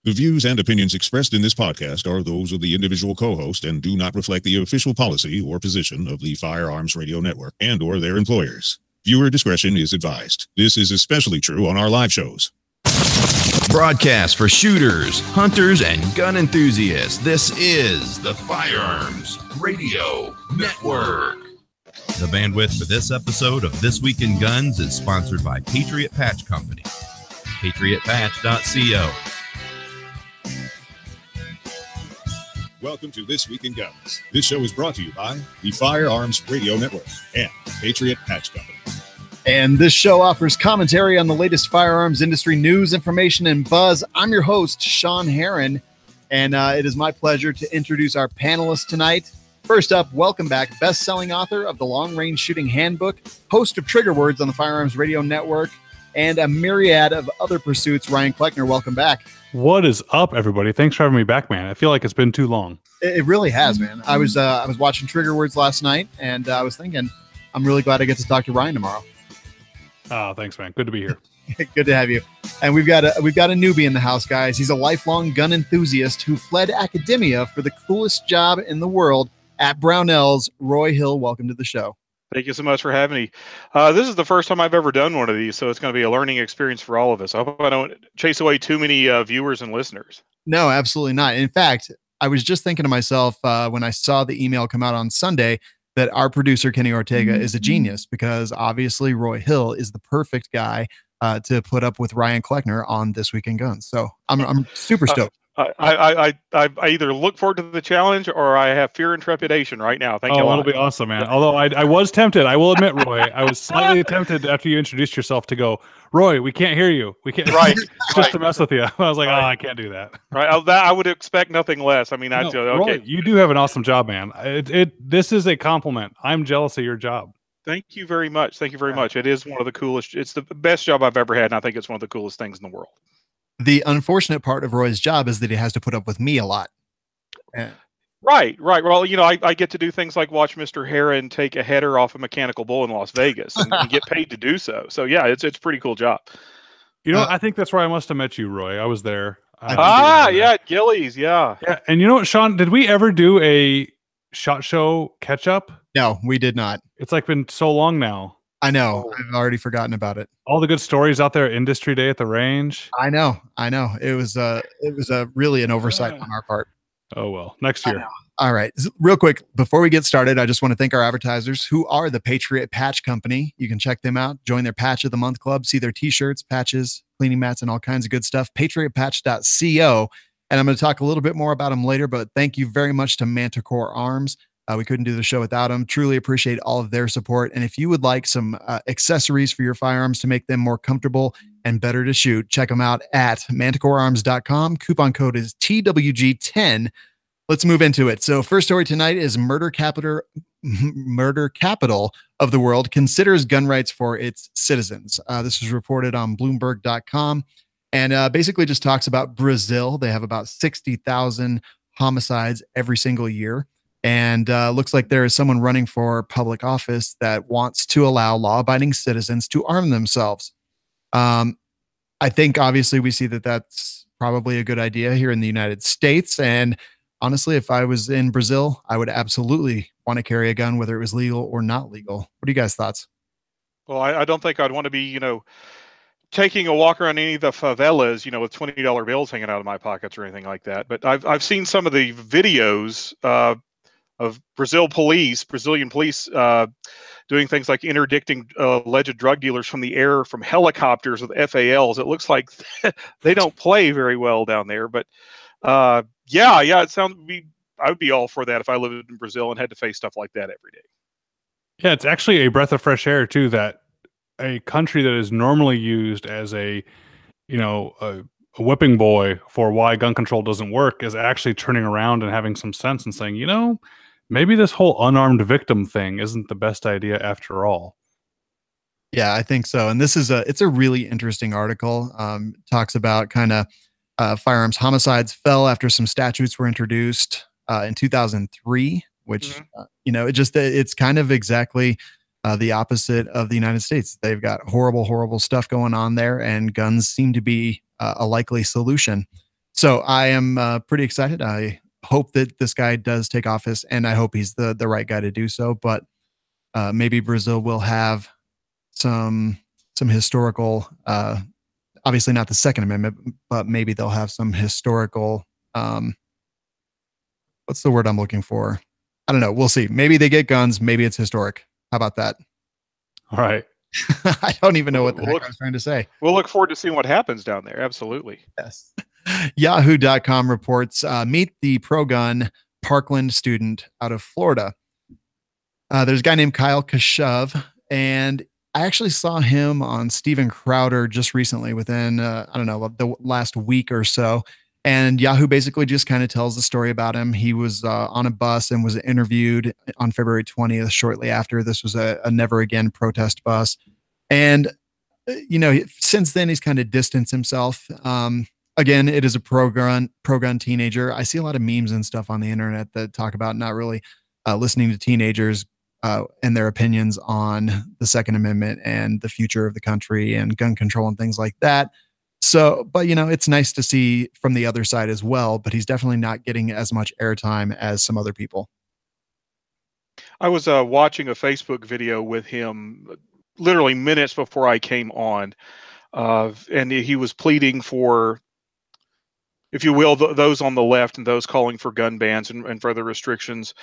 The views and opinions expressed in this podcast are those of the individual co-host and do not reflect the official policy or position of the Firearms Radio Network and or their employers. Viewer discretion is advised. This is especially true on our live shows. Broadcast for shooters, hunters, and gun enthusiasts. This is the Firearms Radio Network. The bandwidth for this episode of This Week in Guns is sponsored by Patriot Patch Company. PatriotPatch.co. Welcome to This Week in Guns. This show is brought to you by the Firearms Radio Network and Patriot Patch Company. And this show offers commentary on the latest firearms industry news, information, and buzz. I'm your host, Sean Herron, and it is my pleasure to introduce our panelists tonight. First up, welcome back, best-selling author of the Long Range Shooting Handbook, host of Trigger Words on the Firearms Radio Network, and a myriad of other pursuits, Ryan Cleckner. Welcome back. What is up, everybody? Thanks for having me back, man. I feel like it's been too long. It really has, man. I was watching Trigger Words last night, and I was thinking, I'm really glad I get to talk to Ryan tomorrow. Oh, thanks, man. Good to be here. Good to have you. And we've got a newbie in the house, guys. He's a lifelong gun enthusiast who fled academia for the coolest job in the world at Brownell's. Roy Hill, welcome to the show. Thank you so much for having me. This is the first time I've ever done one of these, so it's going to be a learning experience for all of us. I hope I don't chase away too many viewers and listeners. No, absolutely not. In fact, I was just thinking to myself when I saw the email come out on Sunday that our producer, Kenny Ortega, is a genius because obviously Roy Hill is the perfect guy to put up with Ryan Cleckner on This Week in Guns. So I'm super stoked. I either look forward to the challenge or I have fear and trepidation right now. Thank you. Oh, that'll be awesome, man. Although I was tempted, I will admit, Roy, I was slightly tempted after you introduced yourself to go, Roy, we can't hear you. We can't. Right. Just to mess with you. I was like, oh, I can't do that. Right. I would expect nothing less. I mean, okay. Roy, you do have an awesome job, man. This is a compliment. I'm jealous of your job. Thank you very much. Thank you very much. It is one of the coolest. It's the best job I've ever had, and I think it's one of the coolest things in the world. The unfortunate part of Roy's job is that he has to put up with me a lot. Right. Well, I get to do things like watch Mr. Herron take a header off a mechanical bull in Las Vegas and get paid to do so. So yeah, it's a pretty cool job. I think that's where I must have met you, Roy. I was there. Yeah, at Gillies, yeah. Yeah, and you know what, Sean? Did we ever do a SHOT Show catch up? No, we did not. It's like been so long now. I know. I've already forgotten about it. All the good stories out there, Industry Day at the range. I know. It was really an oversight on our part. Oh, well, next year. All right. Real quick, before we get started, I just want to thank our advertisers who are the Patriot Patch Company. You can check them out, join their Patch of the Month Club, see their t-shirts, patches, cleaning mats, and all kinds of good stuff. PatriotPatch.co. And I'm going to talk a little bit more about them later, but thank you very much to Manticore Arms. We couldn't do the show without them. Truly appreciate all of their support. And if you would like some accessories for your firearms to make them more comfortable and better to shoot, check them out at manticorearms.com. Coupon code is TWG10. Let's move into it. So first story tonight is murder capital of the world considers gun rights for its citizens. This was reported on Bloomberg.com and basically just talks about Brazil. They have about 60,000 homicides every single year. And looks like there is someone running for public office that wants to allow law-abiding citizens to arm themselves. I think obviously we see that that's probably a good idea here in the United States. And honestly, if I was in Brazil, I would absolutely want to carry a gun, whether it was legal or not legal. What are you guys' thoughts? Well, I don't think I'd want to be, taking a walk around any of the favelas, with $20 bills hanging out of my pockets or anything like that. But I've seen some of the videos of Brazilian police doing things like interdicting alleged drug dealers from the air from helicopters with FALs. It looks like they don't play very well down there. But yeah, I would be all for that if I lived in Brazil and had to face stuff like that every day. Yeah, it's actually a breath of fresh air too, that a country that is normally used as a whipping boy for why gun control doesn't work is actually turning around and having some sense and saying, maybe this whole unarmed victim thing isn't the best idea after all. Yeah, I think so. And this is it's a really interesting article. Talks about kind of firearms homicides fell after some statutes were introduced in 2003, which, it's kind of exactly the opposite of the United States. They've got horrible, horrible stuff going on there, and guns seem to be a likely solution. So I am pretty excited. I hope that this guy does take office, and I hope he's the right guy to do so. But maybe Brazil will have some historical, obviously not the Second Amendment, but maybe they'll have some historical. What's the word I'm looking for? I don't know. We'll see. Maybe they get guns. Maybe it's historic. How about that? All right. I don't even know what the heck I was trying to say. We'll look forward to seeing what happens down there. Absolutely. Yes. Yahoo.com reports, meet the pro-gun Parkland student out of Florida. There's a guy named Kyle Kashuv, and I actually saw him on Steven Crowder just recently within, I don't know, the last week or so. And Yahoo basically just kind of tells the story about him. He was on a bus and was interviewed on February 20th, shortly after. This was a Never Again protest bus. And, since then, he's kind of distanced himself. Again, it is a pro-gun teenager. I see a lot of memes and stuff on the internet that talk about not really listening to teenagers and their opinions on the Second Amendment and the future of the country and gun control and things like that. So, but it's nice to see from the other side as well, but he's definitely not getting as much airtime as some other people. I was watching a Facebook video with him literally minutes before I came on, and he was pleading for, if you will, those on the left and those calling for gun bans and further restrictions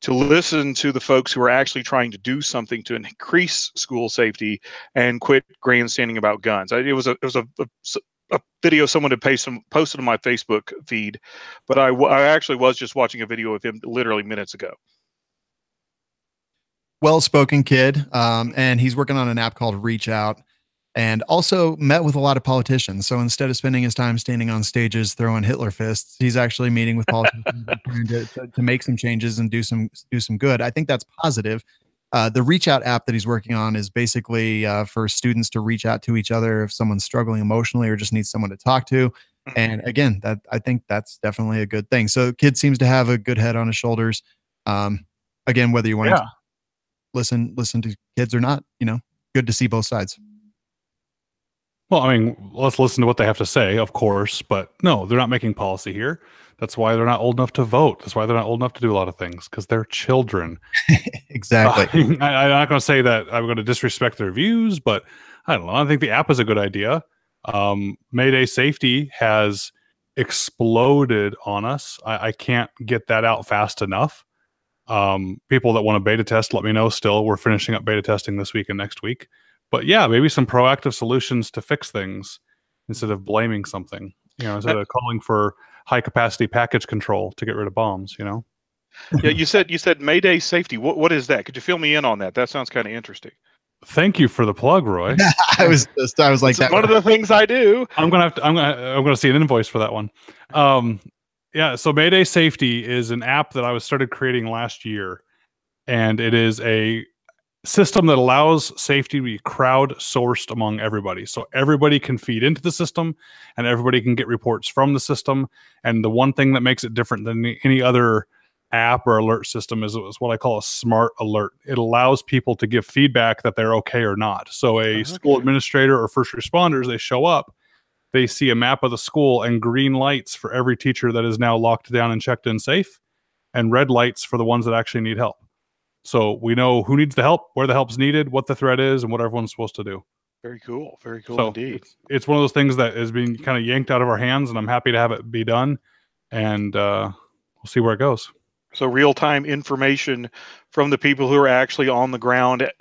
to listen to the folks who are actually trying to do something to increase school safety and quit grandstanding about guns. It was a video someone had posted on my Facebook feed, but I actually was just watching a video of him literally minutes ago. Well-spoken kid, and he's working on an app called Reach Out, and also met with a lot of politicians. So instead of spending his time standing on stages throwing Hitler fists, he's actually meeting with politicians to make some changes and do some good. I think that's positive. The Reach Out app that he's working on is basically for students to reach out to each other if someone's struggling emotionally or just needs someone to talk to. And again, I think that's definitely a good thing. So kid seems to have a good head on his shoulders. Again, whether you want to listen to kids or not, good to see both sides. Well, I mean, let's listen to what they have to say, of course, but no, they're not making policy here. That's why they're not old enough to vote. That's why they're not old enough to do a lot of things, because they're children. Exactly. I'm not going to say that I'm going to disrespect their views, but I don't know. I think the app is a good idea. Mayday Safety has exploded on us. I can't get that out fast enough. People that want to beta test, let me know still. We're finishing up beta testing this week and next week. But yeah, maybe some proactive solutions to fix things instead of blaming something, instead of calling for high capacity package control to get rid of bombs, Yeah, you said Mayday Safety. What is that? Could you fill me in on that? That sounds kind of interesting. Thank you for the plug, Roy. I was like, that's one of the things I do. I'm gonna see an invoice for that one. Yeah, so Mayday Safety is an app that I started creating last year, and it is a system that allows safety to be crowdsourced among everybody. So everybody can feed into the system and everybody can get reports from the system. And the one thing that makes it different than any other app or alert system is what I call a smart alert. It allows people to give feedback that they're okay or not. So a school administrator or first responders, they show up, they see a map of the school and green lights for every teacher that is now locked down and checked in safe, and red lights for the ones that actually need help. So we know who needs the help, where the help's needed, what the threat is, and what everyone's supposed to do. Very cool. Very cool so indeed. It's one of those things that is being kind of yanked out of our hands, and I'm happy to have it be done. And we'll see where it goes. So real-time information from the people who are actually on the ground,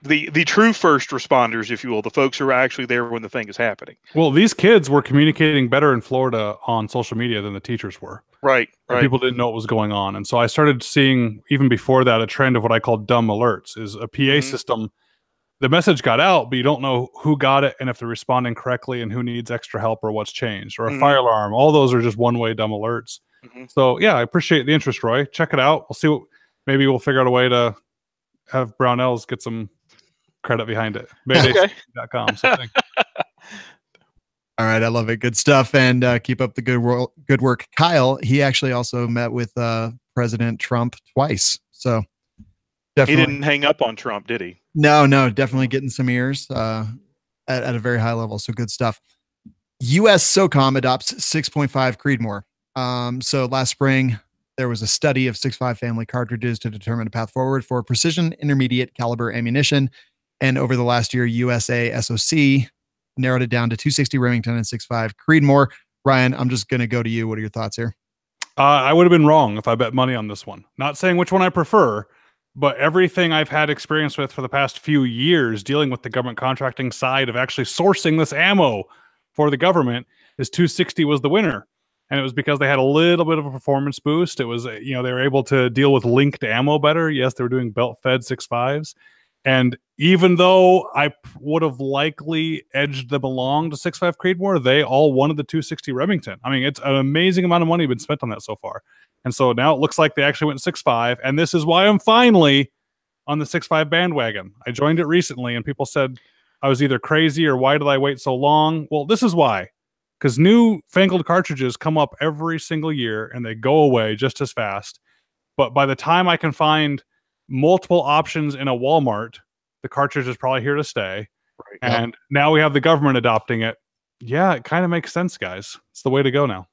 the true first responders, if you will, the folks who are actually there when the thing is happening. Well, these kids were communicating better in Florida on social media than the teachers were. Right. People didn't know what was going on. And so I started seeing, even before that, a trend of what I call dumb alerts, is a PA system. The message got out, but you don't know who got it and if they're responding correctly and who needs extra help or what's changed, or a fire alarm. All those are just one-way dumb alerts. So yeah, I appreciate the interest, Roy. Check it out. We'll see maybe we'll figure out a way to have Brownells get some credit behind it. Mayday.com. All right, I love it. Good stuff, and keep up the good work, Kyle. He actually also met with President Trump twice, so definitely he didn't hang up on Trump, did he? No, definitely getting some ears at a very high level. So good stuff. USASOC adopts 6.5 Creedmoor. So last spring, there was a study of 6.5 family cartridges to determine a path forward for precision intermediate caliber ammunition. And over the last year, USASOC narrowed it down to 260 Remington and 6.5 Creedmoor. Ryan, I'm just going to go to you. What are your thoughts here? I would have been wrong if I bet money on this one. Not saying which one I prefer, but everything I've had experience with for the past few years dealing with the government contracting side of actually sourcing this ammo for the government is 260 was the winner. And it was because they had a little bit of a performance boost. It was, they were able to deal with linked ammo better. Yes, they were doing belt-fed 6.5s. And even though I would have likely edged them along to 6.5 Creedmoor, they all wanted the 260 Remington. I mean, it's an amazing amount of money been spent on that so far. And so now it looks like they actually went 6.5. And this is why I'm finally on the 6.5 bandwagon. I joined it recently and people said I was either crazy or why did I wait so long? Well, this is why. Because new fangled cartridges come up every single year and they go away just as fast. But by the time I can find multiple options in a Walmart, the cartridge is probably here to stay. Right. And now we have the government adopting it. Yeah, it kind of makes sense, guys. It's the way to go now.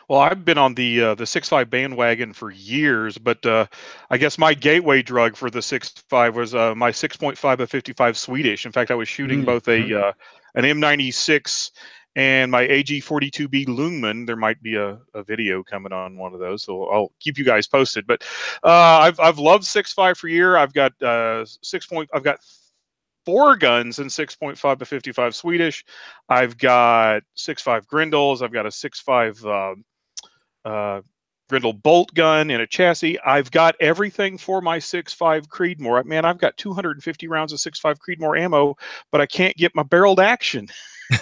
Well, I've been on the 6.5 bandwagon for years, but I guess my gateway drug for the 6.5 was my 6.5 of 55 Swedish. In fact, I was shooting both an M96 and my AG42B Lungman. There might be a video coming on one of those, so I'll keep you guys posted. But I've loved 6.5 for a year. I've got I've got 4 guns in 6.5 to 55 Swedish. I've got 6.5 Grindles. I've got a 6.5 Grindle bolt gun and a chassis. I've got everything for my 6.5 Creedmoor. Man, I've got 250 rounds of 6.5 Creedmoor ammo, but I can't get my barreled action.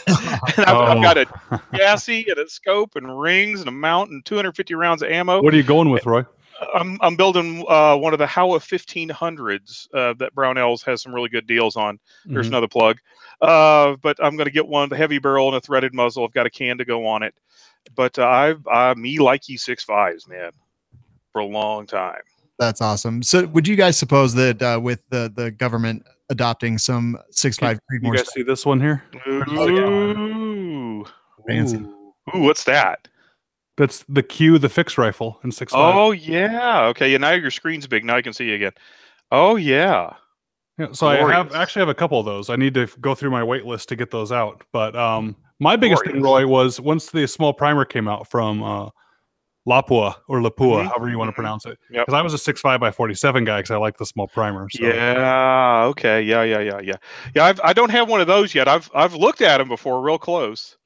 And I've got a chassis and a scope and rings and a mount and 250 rounds of ammo. What are you going with, Roy? I'm building one of the Howa 1500s that Brownell's has some really good deals on. There's another plug. But I'm going to get one, the heavy barrel and a threaded muzzle. I've got a can to go on it. But me like you 6.5s, man, for a long time. That's awesome. So would you guys suppose that with the government adopting some 6.5 Creedmoor, you guys see this one here? Ooh. Fancy. Ooh, what's that? That's the Q, the fixed rifle in 6.5. Oh, yeah. Okay, now your screen's big. Now I can see you again. Oh, yeah. Yeah, so I actually have a couple of those. I need to go through my wait list to get those out. But my biggest thing, Roy, was once the small primer came out from Lapua or Lapua, however you want to pronounce it. Because I was a 6.5 by 47 guy because I like the small primer. So. Yeah. Okay. Yeah. I don't have one of those yet. I've looked at them before, real close.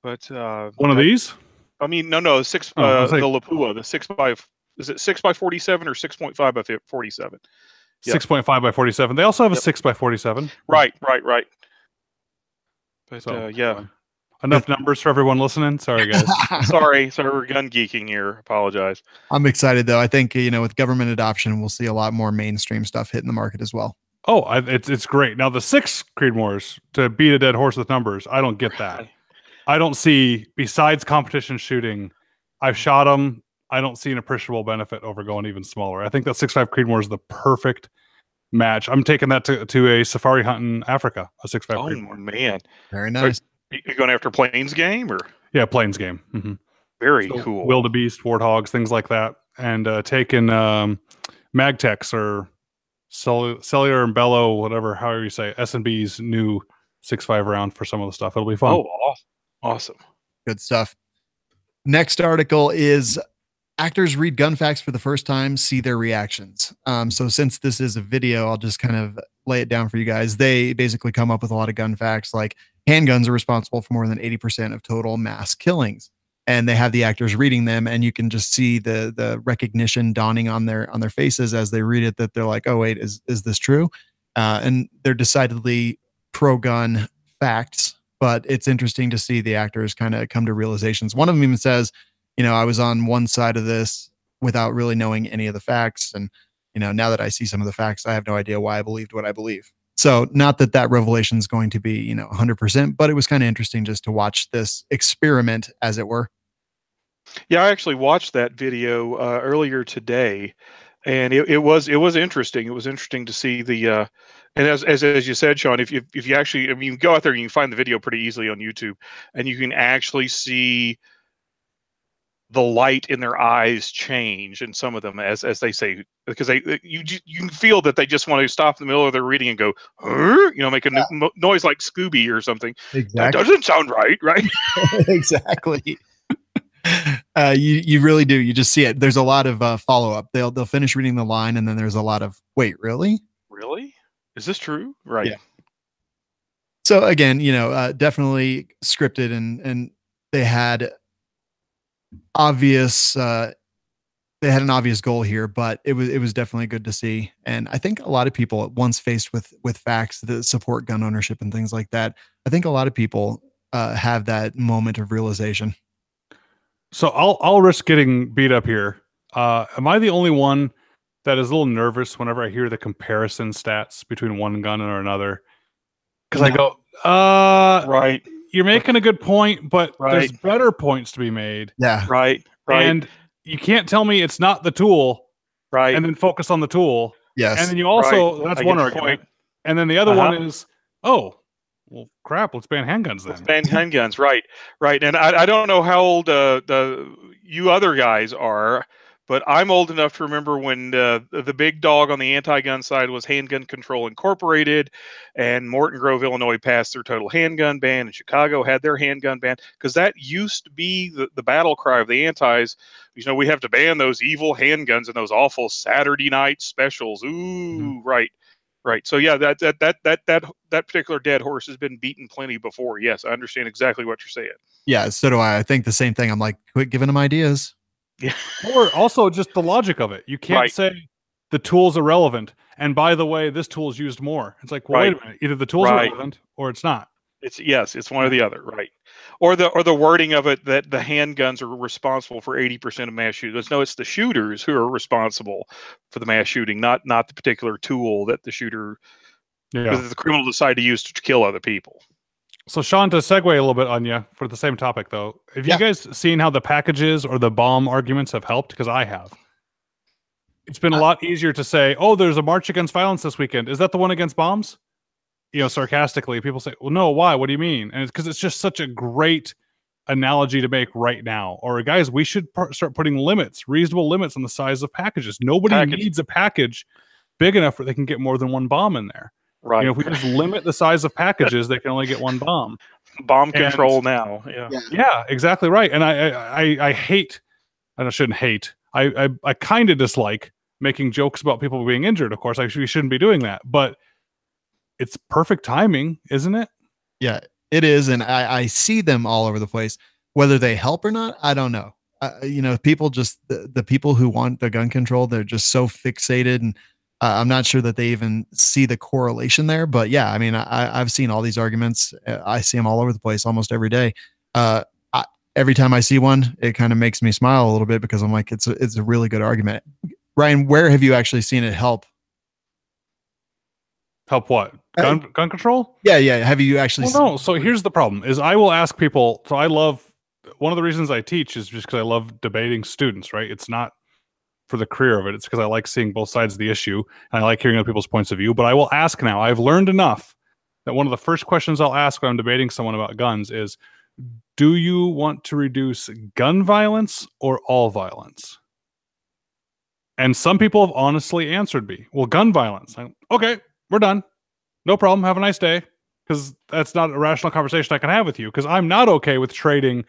But one of these? I mean, no, the Lapua, the 6.5. Is it 6 by 47 or 6.5 by 47? 6.5 by 47. They also have a 6 by 47. Right. But enough numbers for everyone listening. Sorry, guys. sorry, we're gun geeking here. Apologize. I'm excited though. I think with government adoption, we'll see a lot more mainstream stuff hitting the market as well. Oh, it's great. Now the 6 Creedmoors, to beat a dead horse with numbers, I don't get that. I don't see, besides competition shooting, I've shot them. I don't see an appreciable benefit over going even smaller. I think that 6.5 Creedmoor is the perfect match. I'm taking that to a safari hunt in Africa, a 6.5 Creedmoor. Oh, man. Very nice. Are you going after Plains game? Or? Yeah, Plains game. Very cool. Wildebeest, warthogs, things like that. And taking Magtex or Cellular and Bellow, whatever, however you say, S&B's new 6.5 round for some of the stuff. It'll be fun. Oh, awesome. Good stuff. Next article is actors read gun facts for the first time, see their reactions. So since this is a video, I'll just kind of lay it down for you guys. They basically come up with a lot of gun facts, like handguns are responsible for more than 80% of total mass killings. And they have the actors reading them, and you can just see the recognition dawning on their faces as they read it, that they're like, oh, wait, is this true? And they're decidedly pro-gun facts, but it's interesting to see the actors kind of come to realizations. One of them even says, I was on one side of this without really knowing any of the facts. And, now that I see some of the facts, I have no idea why I believed what I believe. So not that revelation is going to be, 100%, but it was kind of interesting just to watch this experiment, as it were. Yeah, I actually watched that video earlier today. And it was interesting. It was interesting to see the and as you said, Sean, if you actually, I mean, you go out there and you can find the video pretty easily on YouTube, and you can actually see the light in their eyes change in some of them as they say, because you can feel that they just want to stop in the middle of their reading and go, make a noise like Scooby or something. Exactly. That doesn't sound right. Exactly. You really do. You just see it. There's a lot of follow up. They'll finish reading the line, and then there's a lot of wait, really? Is this true? Right. Yeah. So again, definitely scripted, and they had obvious. They had an obvious goal here, but it was definitely good to see. And I think a lot of people, once faced with facts that support gun ownership and things like that, I think a lot of people have that moment of realization. So I'll risk getting beat up here. Am I the only one that is a little nervous whenever I hear the comparison stats between one gun or another? Because I go, right. You're making a good point, but there's better points to be made. Yeah. Right. And you can't tell me it's not the tool. Right. And then focus on the tool. Yes. And then you also, that's one argument. And then the other one is, well, crap, let's ban handguns then. Let's ban handguns, right. And I don't know how old you other guys are, but I'm old enough to remember when the big dog on the anti-gun side was Handgun Control Incorporated, and Morton Grove, Illinois passed their total handgun ban, and Chicago had their handgun ban, because that used to be the battle cry of the antis. We have to ban those evil handguns and those awful Saturday night specials. Ooh, right. So yeah, that particular dead horse has been beaten plenty before. Yes, I understand exactly what you're saying. Yeah, so do I. I think the same thing. I'm like, quit giving them ideas. Yeah. Or also just the logic of it. You can't say the tool's irrelevant, and by the way, this tool is used more. It's like, well, wait a minute. Either the tool's irrelevant or it's not. It's one or the other, right? Or the wording of it that the handguns are responsible for 80% of mass shootings. No, it's the shooters who are responsible for the mass shooting, not the particular tool that the shooter, that the criminal decide to use to kill other people. So, Sean, to segue a little bit on you for the same topic, though, have you guys seen how the packages or the bomb arguments have helped? Because I have. It's been a lot easier to say, oh, there's a march against violence this weekend. Is that the one against bombs? Sarcastically, people say, well, no, why? What do you mean? And it's because it's just such a great analogy to make right now. Or, guys, we should start putting reasonable limits on the size of packages. Nobody needs a package big enough where they can get more than one bomb in there. Right. If we just limit the size of packages, they can only get one bomb. Bomb control now. Yeah, exactly right. And I hate, and I shouldn't hate. I kind of dislike making jokes about people being injured. Of course, we shouldn't be doing that. But it's perfect timing, isn't it? Yeah, it is. And I see them all over the place. Whether they help or not, I don't know. People just the people who want the gun control, they're just so fixated, and I'm not sure that they even see the correlation there. But yeah, I mean, I've seen all these arguments. I see them all over the place almost every day. Every time I see one, it kind of makes me smile a little bit, because I'm like, it's a really good argument. Ryan, where have you actually seen it help? Help what? Gun control? Yeah. Have you actually seen? No. So here's the problem is I will ask people. So one of the reasons I teach is just because I love debating students, right? It's not for the career of it. It's because I like seeing both sides of the issue, and I like hearing other people's points of view. But I will ask now. I've learned enough that one of the first questions I'll ask when I'm debating someone about guns is, do you want to reduce gun violence or all violence? And some people have honestly answered me, well, gun violence. Okay, we're done. No problem. Have a nice day. Because that's not a rational conversation I can have with you, because I'm not okay with trading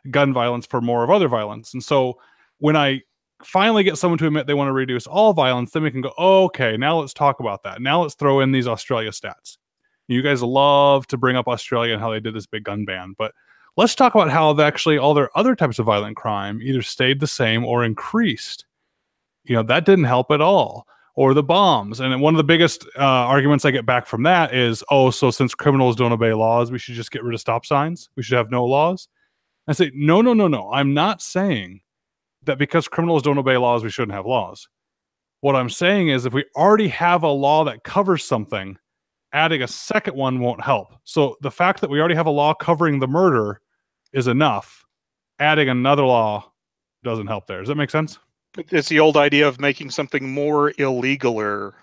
gun violence for more of other violence. And so when I finally get someone to admit they want to reduce all violence, then we can go, okay, now let's talk about that. Now let's throw in these Australia stats. You guys love to bring up Australia and how they did this big gun ban, but let's talk about how actually all their other types of violent crime either stayed the same or increased. That didn't help at all. Or the bombs. And one of the biggest arguments I get back from that is, oh, so since criminals don't obey laws, we should just get rid of stop signs? We should have no laws? I say, no. I'm not saying that because criminals don't obey laws, we shouldn't have laws. What I'm saying is if we already have a law that covers something, adding a second one won't help. So the fact that we already have a law covering the murder is enough. Adding another law doesn't help there. Does that make sense? It's the old idea of making something more illegaler.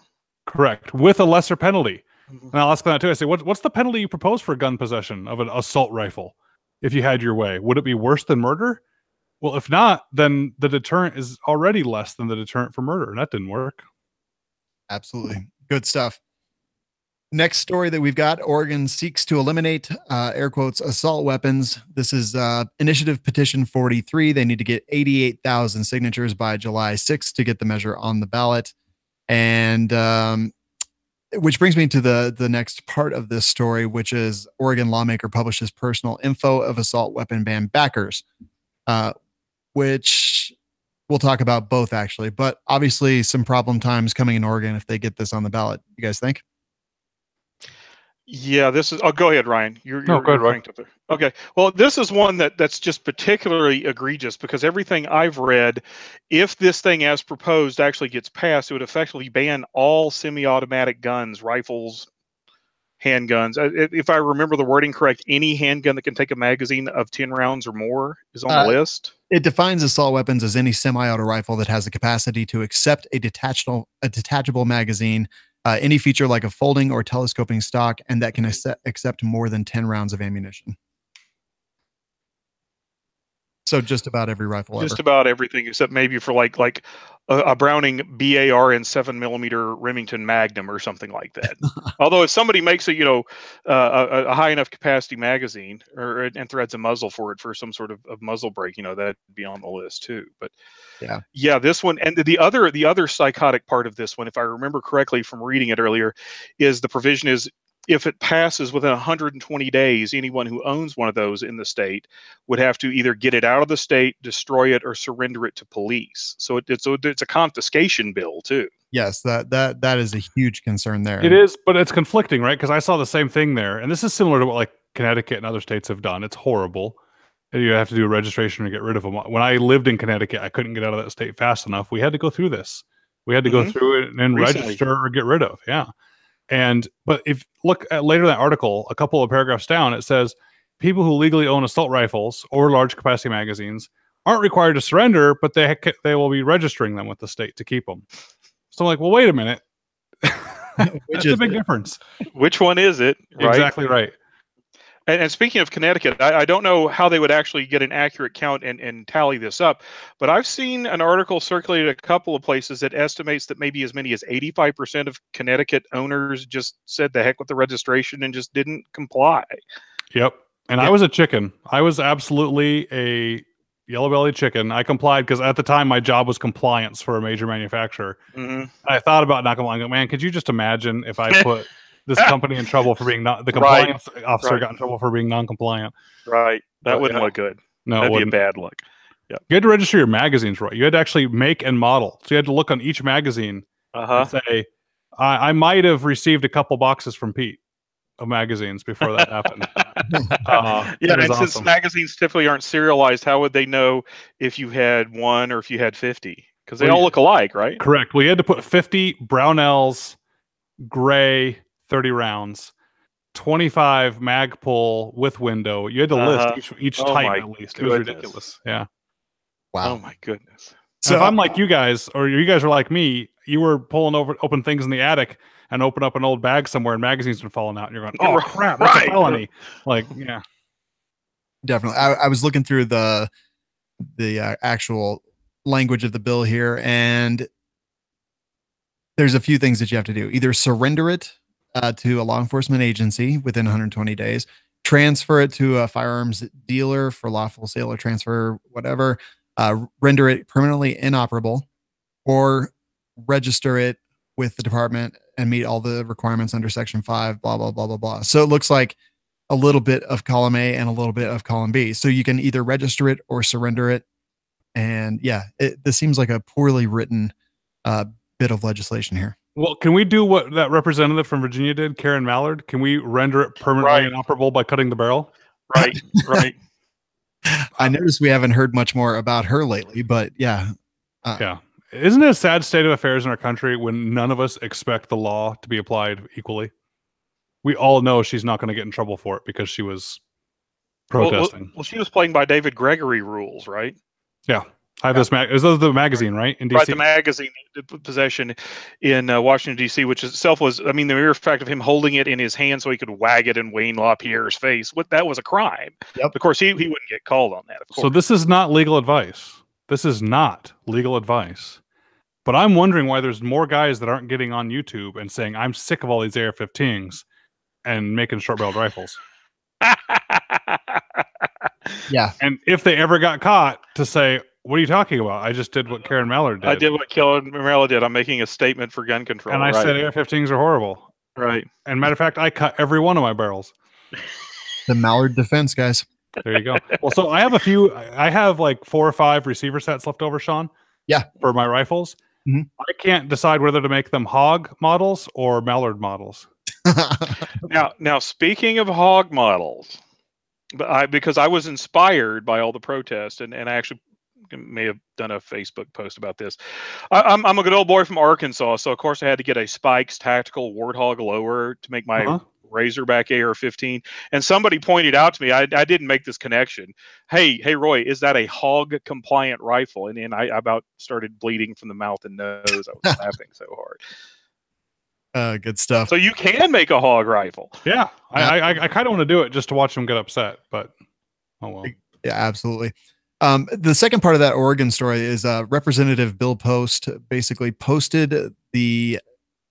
Correct, with a lesser penalty. And I'll ask that too. I say, what's the penalty you propose for gun possession of an assault rifle? If you had your way, would it be worse than murder? Well, if not, then the deterrent is already less than the deterrent for murder, and that didn't work. Absolutely. Good stuff. Next story that we've got, Oregon seeks to eliminate, air quotes, assault weapons. This is Initiative Petition 43. They need to get 88,000 signatures by July 6th to get the measure on the ballot. And which brings me to the next part of this story, which is Oregon lawmaker publishes personal info of assault weapon ban backers, which we'll talk about both actually, but obviously some problem times coming in Oregon if they get this on the ballot. You guys think? Yeah, this is. Oh, go ahead, Ryan. You're go ahead, Ryan. Okay. Well, this is one that's just particularly egregious because everything I've read, if this thing as proposed actually gets passed, it would effectively ban all semi-automatic guns, rifles, handguns. If I remember the wording correct, any handgun that can take a magazine of 10 rounds or more is on the list. It defines assault weapons as any semi-auto rifle that has the capacity to accept a detachable magazine, any feature like a folding or telescoping stock, and that can accept more than 10 rounds of ammunition. So just about every rifle Just ever. about everything except maybe for like a Browning BAR and 7mm Remington Magnum or something like that. Although if somebody makes a high enough capacity magazine and threads a muzzle for it for some sort of muzzle brake, that'd be on the list too. But yeah, this one, and the other psychotic part of this one, if I remember correctly from reading it earlier, is the provision is if it passes within 120 days, anyone who owns one of those in the state would have to either get it out of the state, destroy it, or surrender it to police. So it's a confiscation bill too. Yes, that is a huge concern there. It is, but it's conflicting, right? Because I saw the same thing there, and this is similar to what like Connecticut and other states have done. It's horrible. You have to do a registration to get rid of them. When I lived in Connecticut, I couldn't get out of that state fast enough. We had to go through this. We had to go through it and register or get rid of. Yeah. But if look at later in that article, a couple of paragraphs down, it says people who legally own assault rifles or large capacity magazines aren't required to surrender, but they will be registering them with the state to keep them. So I'm like, well, wait a minute. That's a big difference. Which one is it? Right? Exactly right. And speaking of Connecticut, I don't know how they would actually get an accurate count and tally this up, but I've seen an article circulated a couple of places that estimates that maybe as many as 85% of Connecticut owners just said the heck with the registration and just didn't comply. Yep. And I was a chicken. I was absolutely a yellow-bellied chicken. I complied because at the time my job was compliance for a major manufacturer. I thought about not complying. Man, could you just imagine if I put this company in trouble for being the compliance officer got in trouble for being non-compliant. Right. That wouldn't look good. No, that'd be a bad look. Yeah. You had to register your magazines, right? You had to actually make and model. So you had to look on each magazine and say, I might have received a couple boxes from Pete of magazines before that happened. And since magazines typically aren't serialized, how would they know if you had one or if you had 50? Because they all look alike, right? Correct. We had to put 50 Brownells, gray, 30 rounds, 25 Magpul with window. You had to list each type at least. It was ridiculous. Yeah. Wow. Oh my goodness. So if I'm like you guys, or you guys are like me, you were pulling open things in the attic and open up an old bag somewhere and magazines been falling out and you're going, oh crap, that's a felony. Like, yeah. Definitely. I was looking through the actual language of the bill here, and there's a few things that you have to do. Either surrender it to a law enforcement agency within 120 days, transfer it to a firearms dealer for lawful sale or transfer, whatever, render it permanently inoperable, or register it with the department and meet all the requirements under Section 5, blah, blah, blah, blah, blah. So it looks like a little bit of column A and a little bit of column B. So you can either register it or surrender it. And yeah, this seems like a poorly written bit of legislation here. Well, can we do what that representative from Virginia did, Karen Mallard? Can we render it permanently inoperable by cutting the barrel? Right, right. I noticed we haven't heard much more about her lately, but yeah. Yeah. Isn't it a sad state of affairs in our country when none of us expect the law to be applied equally? We all know she's not going to get in trouble for it because she was protesting. Well, she was playing by David Gregory rules, right? Yeah. I have this is the magazine, right? In DC? Right, the magazine possession in Washington, D.C., which itself was, I mean, the mere fact of him holding it in his hand so he could wag it in Wayne LaPierre's face, that was a crime. Yep. Of course, he wouldn't get called on that. Of course. So this is not legal advice. This is not legal advice. But I'm wondering why there's more guys that aren't getting on YouTube and saying, I'm sick of all these AR-15s and making short-barreled rifles. Yeah. And if they ever got caught, to say, what are you talking about? I just did what Karen Mallard did. I did what Karen Mallard did. I'm making a statement for gun control. And I said AR-15s are horrible. Right. And matter of fact, I cut every one of my barrels. The Mallard defense, guys. There you go. Well, so I have like 4 or 5 receiver sets left over, Sean. Yeah. For my rifles. Mm-hmm. I can't decide whether to make them hog models or Mallard models. Now, speaking of hog models, because I was inspired by all the protests, and I actually may have done a Facebook post about this. I'm a good old boy from Arkansas, so of course I had to get a Spikes tactical Warthog lower to make my Razorback AR-15. And somebody pointed out to me, I didn't make this connection. Hey, Roy, is that a hog compliant rifle? And I about started bleeding from the mouth and nose. I was laughing so hard. Good stuff. So you can make a hog rifle. Yeah. I kind of want to do it just to watch them get upset, but oh well. Yeah, absolutely. The second part of that Oregon story is Representative Bill Post basically posted the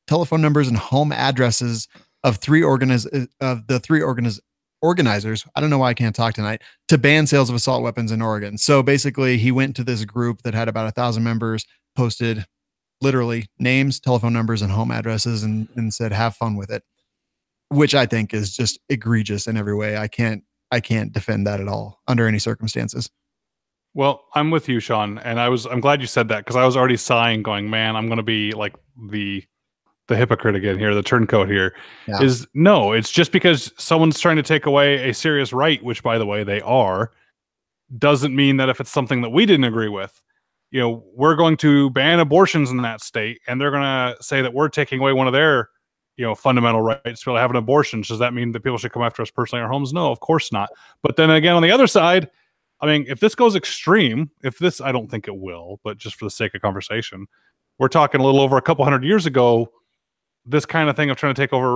telephone numbers and home addresses of the three organizers. I don't know why I can't talk tonight, to ban sales of assault weapons in Oregon. So basically he went to this group that had about 1,000 members, posted literally names, telephone numbers, and home addresses, and said, have fun with it, which I think is just egregious in every way. I can't defend that at all under any circumstances. Well, I'm with you, Sean. And I'm glad you said that, because I was already sighing going, man, I'm going to be like the hypocrite again here, the turncoat here. Yeah. No, it's just because someone's trying to take away a serious right, which by the way, they are, doesn't mean that if it's something that we didn't agree with, we're going to ban abortions in that state, and they're going to say that we're taking away one of their, fundamental rights to be able to have an abortion. Does that mean that people should come after us personally in our homes? No, of course not. But then again, on the other side, I mean, if this goes extreme, I don't think it will, but just for the sake of conversation, we're talking a little over a couple hundred years ago, this kind of thing of trying to take over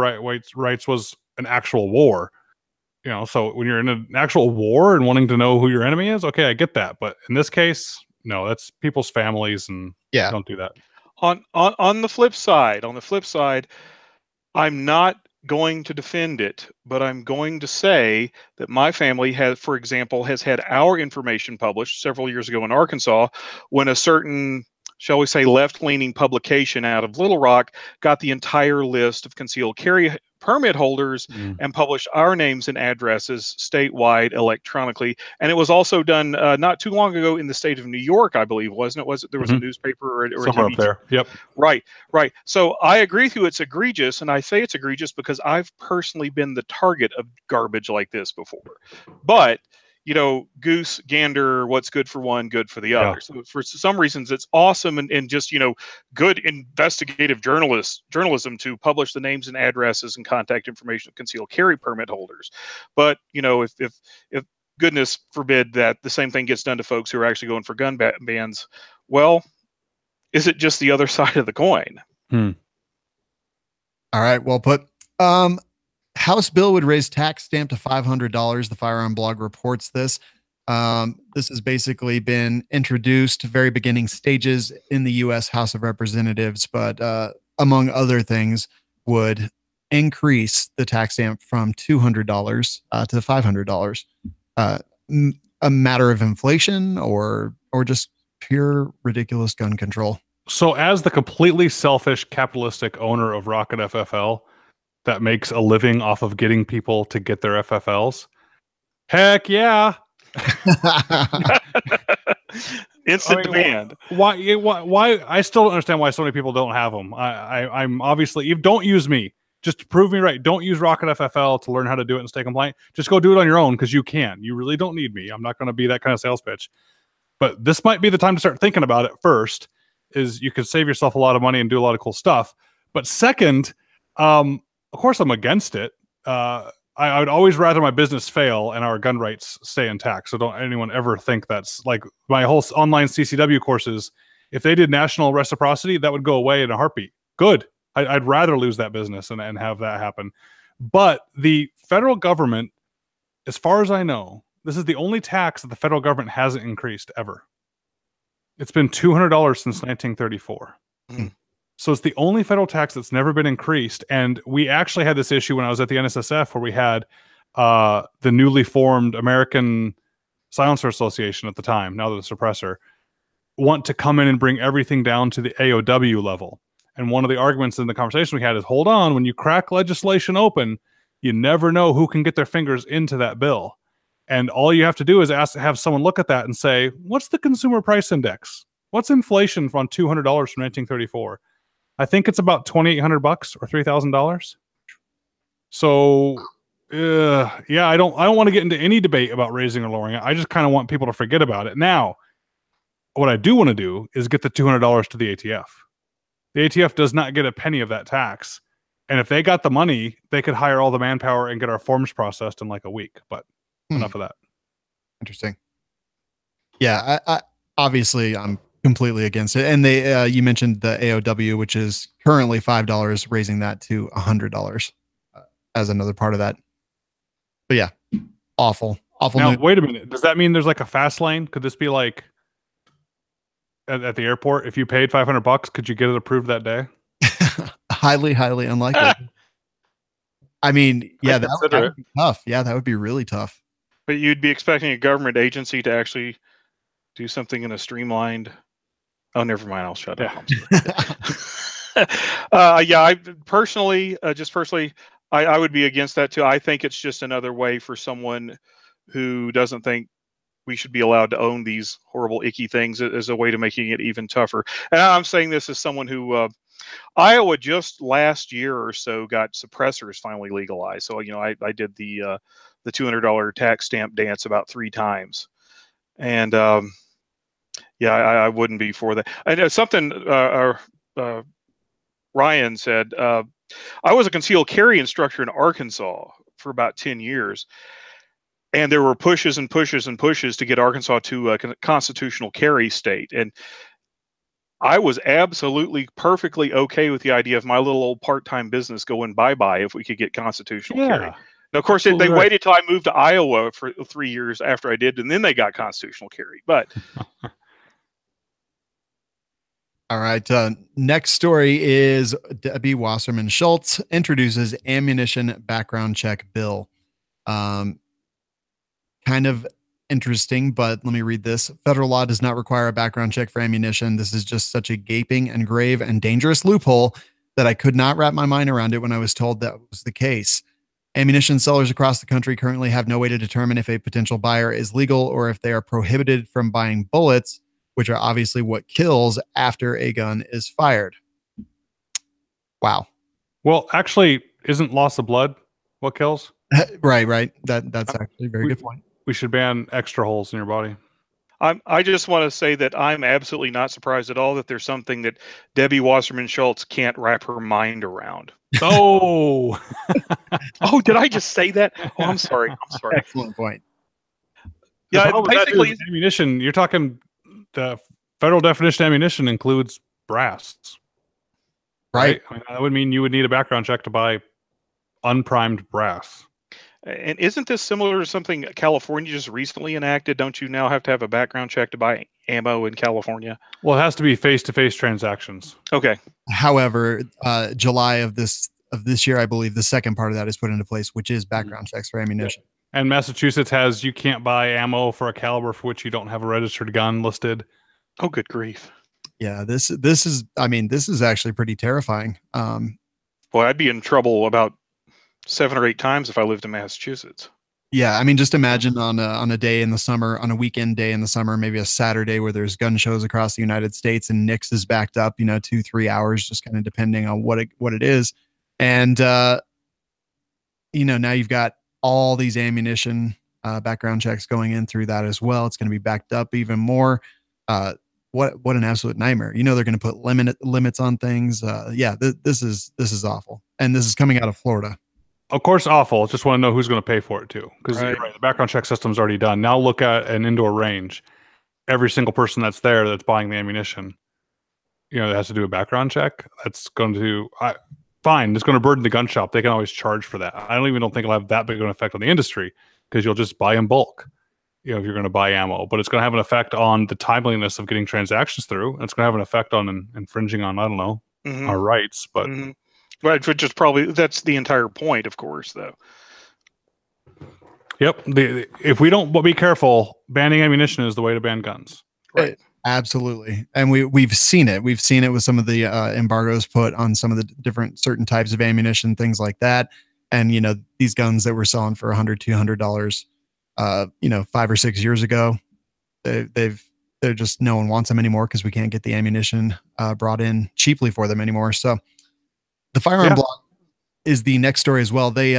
rights was an actual war. So when you're in an actual war and wanting to know who your enemy is, okay, I get that. But in this case, no, that's people's families, and don't do that. On the flip side, I'm not going to defend it, but I'm going to say that my family has, for example, has had our information published several years ago in Arkansas when a certain, shall we say, left-leaning publication out of Little Rock got the entire list of concealed carry permit holders and published our names and addresses statewide electronically. And it was also done not too long ago in the state of New York, I believe, wasn't it? There was a newspaper or somewhere up there. Yep. Right. So I agree with you. It's egregious. And I say it's egregious because I've personally been the target of garbage like this before. But goose, gander, what's good for one, good for the other. So for some reasons, it's awesome and just, good investigative journalism to publish the names and addresses and contact information of concealed carry permit holders. But, if goodness forbid that the same thing gets done to folks who are actually going for gun bans, well, is it just the other side of the coin? All right. Well put. House bill would raise tax stamp to $500. The Firearm blog reports this. This has basically been introduced very beginning stages in the U.S. House of Representatives, but among other things, would increase the tax stamp from $200 to $500. A matter of inflation or just pure ridiculous gun control. So, as the completely selfish capitalistic owner of Rocket FFL, that makes a living off of getting people to get their FFLs. Heck yeah. Instant demand. Why? I still don't understand why so many people don't have them. I'm obviously, you don't use me. Just to prove me right. Don't use Rocket FFL to learn how to do it and stay compliant. Just go do it on your own because you can. You really don't need me. I'm not going to be that kind of sales pitch. But this might be the time to start thinking about it first, is you could save yourself a lot of money and do a lot of cool stuff. But second, of course, I'm against it. I would always rather my business fail and our gun rights stay intact. So don't anyone ever think that's like my whole online CCW courses. If they did national reciprocity, that would go away in a heartbeat. Good. I'd rather lose that business and have that happen. But the federal government, as far as I know, this is the only tax that the federal government hasn't increased ever. It's been $200 since 1934. Mm. So it's the only federal tax that's never been increased. And we actually had this issue when I was at the NSSF where we had the newly formed American Silencer Association at the time, now the suppressor, want to come in and bring everything down to the AOW level. And one of the arguments in the conversation we had is, hold on, when you crack legislation open, you never know who can get their fingers into that bill. And all you have to do is have someone look at that and say, what's the consumer price index? What's inflation on $200 from 1934? I think it's about $2,800 or $3,000. So, yeah, I don't want to get into any debate about raising or lowering it. I just kind of want people to forget about it. Now, what I do want to do is get the $200 to the ATF. The ATF does not get a penny of that tax. And if they got the money, they could hire all the manpower and get our forms processed in like a week. But enough of that. Interesting. Yeah, I obviously I'm completely against it. And they you mentioned the AOW, which is currently $5, raising that to $100 as another part of that. But yeah, awful. Now, wait a minute. Does that mean there's like a fast lane? Could this be like at the airport? If you paid $500, could you get it approved that day? highly unlikely. I mean, yeah, that would be tough. Yeah, that would be really tough. But you'd be expecting a government agency to actually do something in a streamlined. Oh, never mind. I'll shut up. Yeah, I personally, I would be against that too. I think it's just another way for someone who doesn't think we should be allowed to own these horrible, icky things as a way to making it even tougher. And I'm saying this as someone who, Iowa just last year or so got suppressors finally legalized. So, I did the $200 tax stamp dance about 3 times. And, yeah, I wouldn't be for that. And something Ryan said, I was a concealed carry instructor in Arkansas for about 10 years. And there were pushes and pushes and pushes to get Arkansas to a constitutional carry state. And I was absolutely perfectly okay with the idea of my little old part-time business going bye-bye if we could get constitutional carry. Now, of course, they waited till I moved to Iowa for 3 years after I did, and then they got constitutional carry. But all right. Next story is Debbie Wasserman Schultz introduces ammunition background check bill. Kind of interesting, but let me read this. Federal law does not require a background check for ammunition. This is just such a gaping and grave and dangerous loophole that I could not wrap my mind around it when I was told that was the case. Ammunition sellers across the country currently have no way to determine if a potential buyer is legal or if they are prohibited from buying bullets, which are obviously what kills after a gun is fired. Wow. Well, actually, isn't loss of blood what kills? Right. That's actually a very good point. We should ban extra holes in your body. I just want to say that I'm absolutely not surprised at all that there's something that Debbie Wasserman Schultz can't wrap her mind around. Oh, oh, did I just say that? Oh, I'm sorry. Excellent point. Yeah, basically, ammunition. You're talking the federal definition of ammunition includes brass, right? I mean, that would mean you would need a background check to buy unprimed brass. And isn't this similar to something California just recently enacted? Don't you now have to have a background check to buy ammo in California? Well, it has to be face-to-face transactions. Okay. However, July of this year, I believe the second part of that is put into place, which is background checks for ammunition. And Massachusetts has you can't buy ammo for a caliber for which you don't have a registered gun listed. Oh, good grief. Yeah, this is actually pretty terrifying. Boy, I'd be in trouble about 7 or 8 times if I lived in Massachusetts. Yeah, I mean, just imagine on a day in the summer, on a weekend day in the summer, maybe a Saturday where there's gun shows across the United States and NICS is backed up, 2-3 hours, just kind of depending on what it is. And, now you've got all these ammunition background checks going in through that as well. It's going to be backed up even more. What an absolute nightmare. They're going to put limits on things. This is awful. And this is coming out of Florida. Of course, awful. Just want to know who's going to pay for it too. Because Right. you're right, the background check system's already done. Now look at an indoor range. Every single person that's there that's buying the ammunition, that has to do a background check. That's going to fine. It's going to burden the gun shop. They can always charge for that. I don't think it'll have that big of an effect on the industry because you'll just buy in bulk. If you're going to buy ammo, but it's going to have an effect on the timeliness of getting transactions through. And it's going to have an effect on infringing on, I don't know, our rights. But right, which is probably that's the entire point, of course, though. Yep. If we don't be careful, banning ammunition is the way to ban guns. Right. Absolutely. And we've seen it. We've seen it with some of the embargoes put on some of the different certain types of ammunition, things like that. And, these guns that we're selling for $100, $200, 5 or 6 years ago, they're just, no one wants them anymore because we can't get the ammunition brought in cheaply for them anymore. So the firearm block is the next story as well. They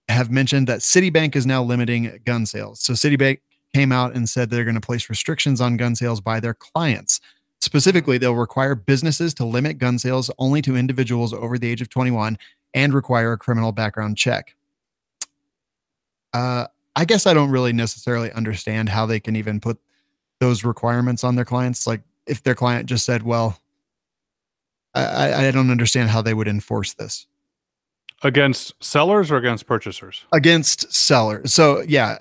have mentioned that Citibank is now limiting gun sales. So Citibank came out and said they're going to place restrictions on gun sales by their clients. Specifically, they'll require businesses to limit gun sales only to individuals over the age of 21 and require a criminal background check. I guess I don't really necessarily understand how they can even put those requirements on their clients. Like if their client just said, well, I don't understand how they would enforce this. Against sellers or against purchasers? Against sellers. So yeah,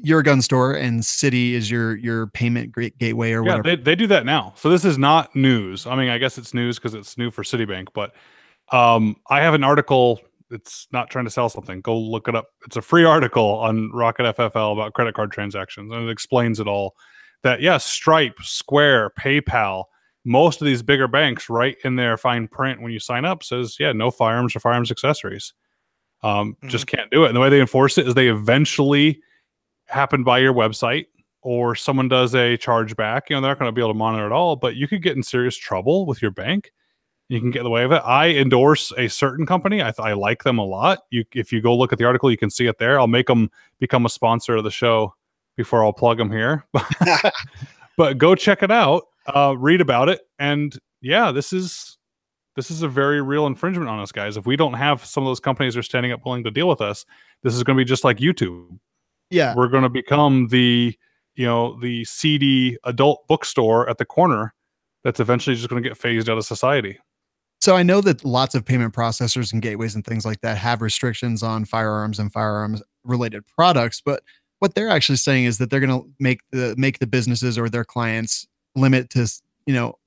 you're a gun store and Citi is your payment gateway or whatever. Yeah, they do that now. So this is not news. I mean, I guess it's news because it's new for Citibank, but I have an article. It's not trying to sell something. Go look it up. It's a free article on Rocket FFL about credit card transactions, and it explains it all. That yes, Stripe, Square, PayPal, most of these bigger banks, right in their fine print when you sign up, says no firearms or firearms accessories. Just can't do it. And the way they enforce it is they eventually happen by your website, or someone does a chargeback. They're not going to be able to monitor it all, but you could get in serious trouble with your bank. You can get in the way of it. I endorse a certain company. I like them a lot. If you go look at the article, you can see it there. I'll make them become a sponsor of the show before I'll plug them here. But go check it out. Read about it. And yeah, this is a very real infringement on us, guys. If we don't have some of those companies that are standing up willing to deal with us, this is going to be just like YouTube. Yeah. We're going to become the seedy adult bookstore at the corner that's eventually just going to get phased out of society. So I know that lots of payment processors and gateways and things like that have restrictions on firearms and firearms related products, but what they're actually saying is that they're going to make the businesses or their clients limit to,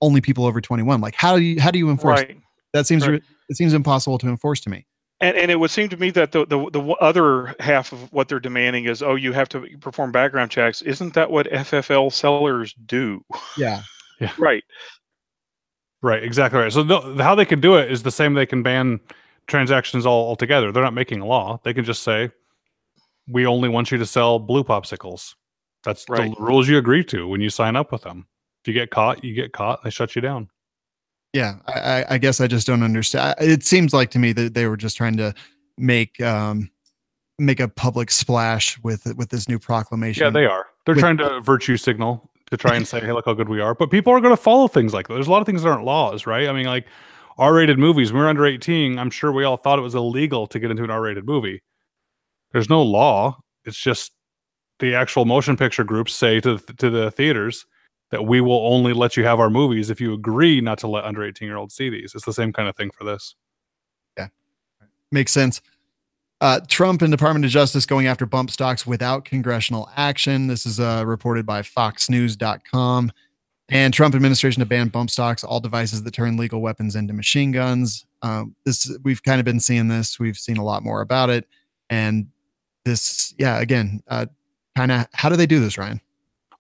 only people over 21. Like how do you enforce Right. that? It seems impossible to enforce to me. And it would seem to me that the other half of what they're demanding is, you have to perform background checks. Isn't that what FFL sellers do? Yeah. Yeah. Right. Right. Exactly right. So how they can do it is the same. They can ban transactions altogether. They're not making a law. They can just say, we only want you to sell blue popsicles. That's right. The rules you agree to when you sign up with them. If you get caught, you get caught. They shut you down. Yeah, I guess I just don't understand. It seems like to me that they were just trying to make a public splash with this new proclamation. Yeah, they are. They're trying to virtue signal to try and say, hey, look how good we are. But people are going to follow things like that. There's a lot of things that aren't laws, right? I mean, like R-rated movies. When we were under 18, I'm sure we all thought it was illegal to get into an R-rated movie. There's no law. It's just the actual motion picture groups say to the theaters that we will only let you have our movies if you agree not to let under 18-year-olds see these. It's the same kind of thing for this. Yeah. Makes sense. Trump and Department of Justice going after bump stocks without congressional action. This is reported by foxnews.com. And Trump administration to ban bump stocks, all devices that turn legal weapons into machine guns. We've kind of been seeing this. We've seen a lot more about it. And this, again, kind of, how do they do this, Ryan?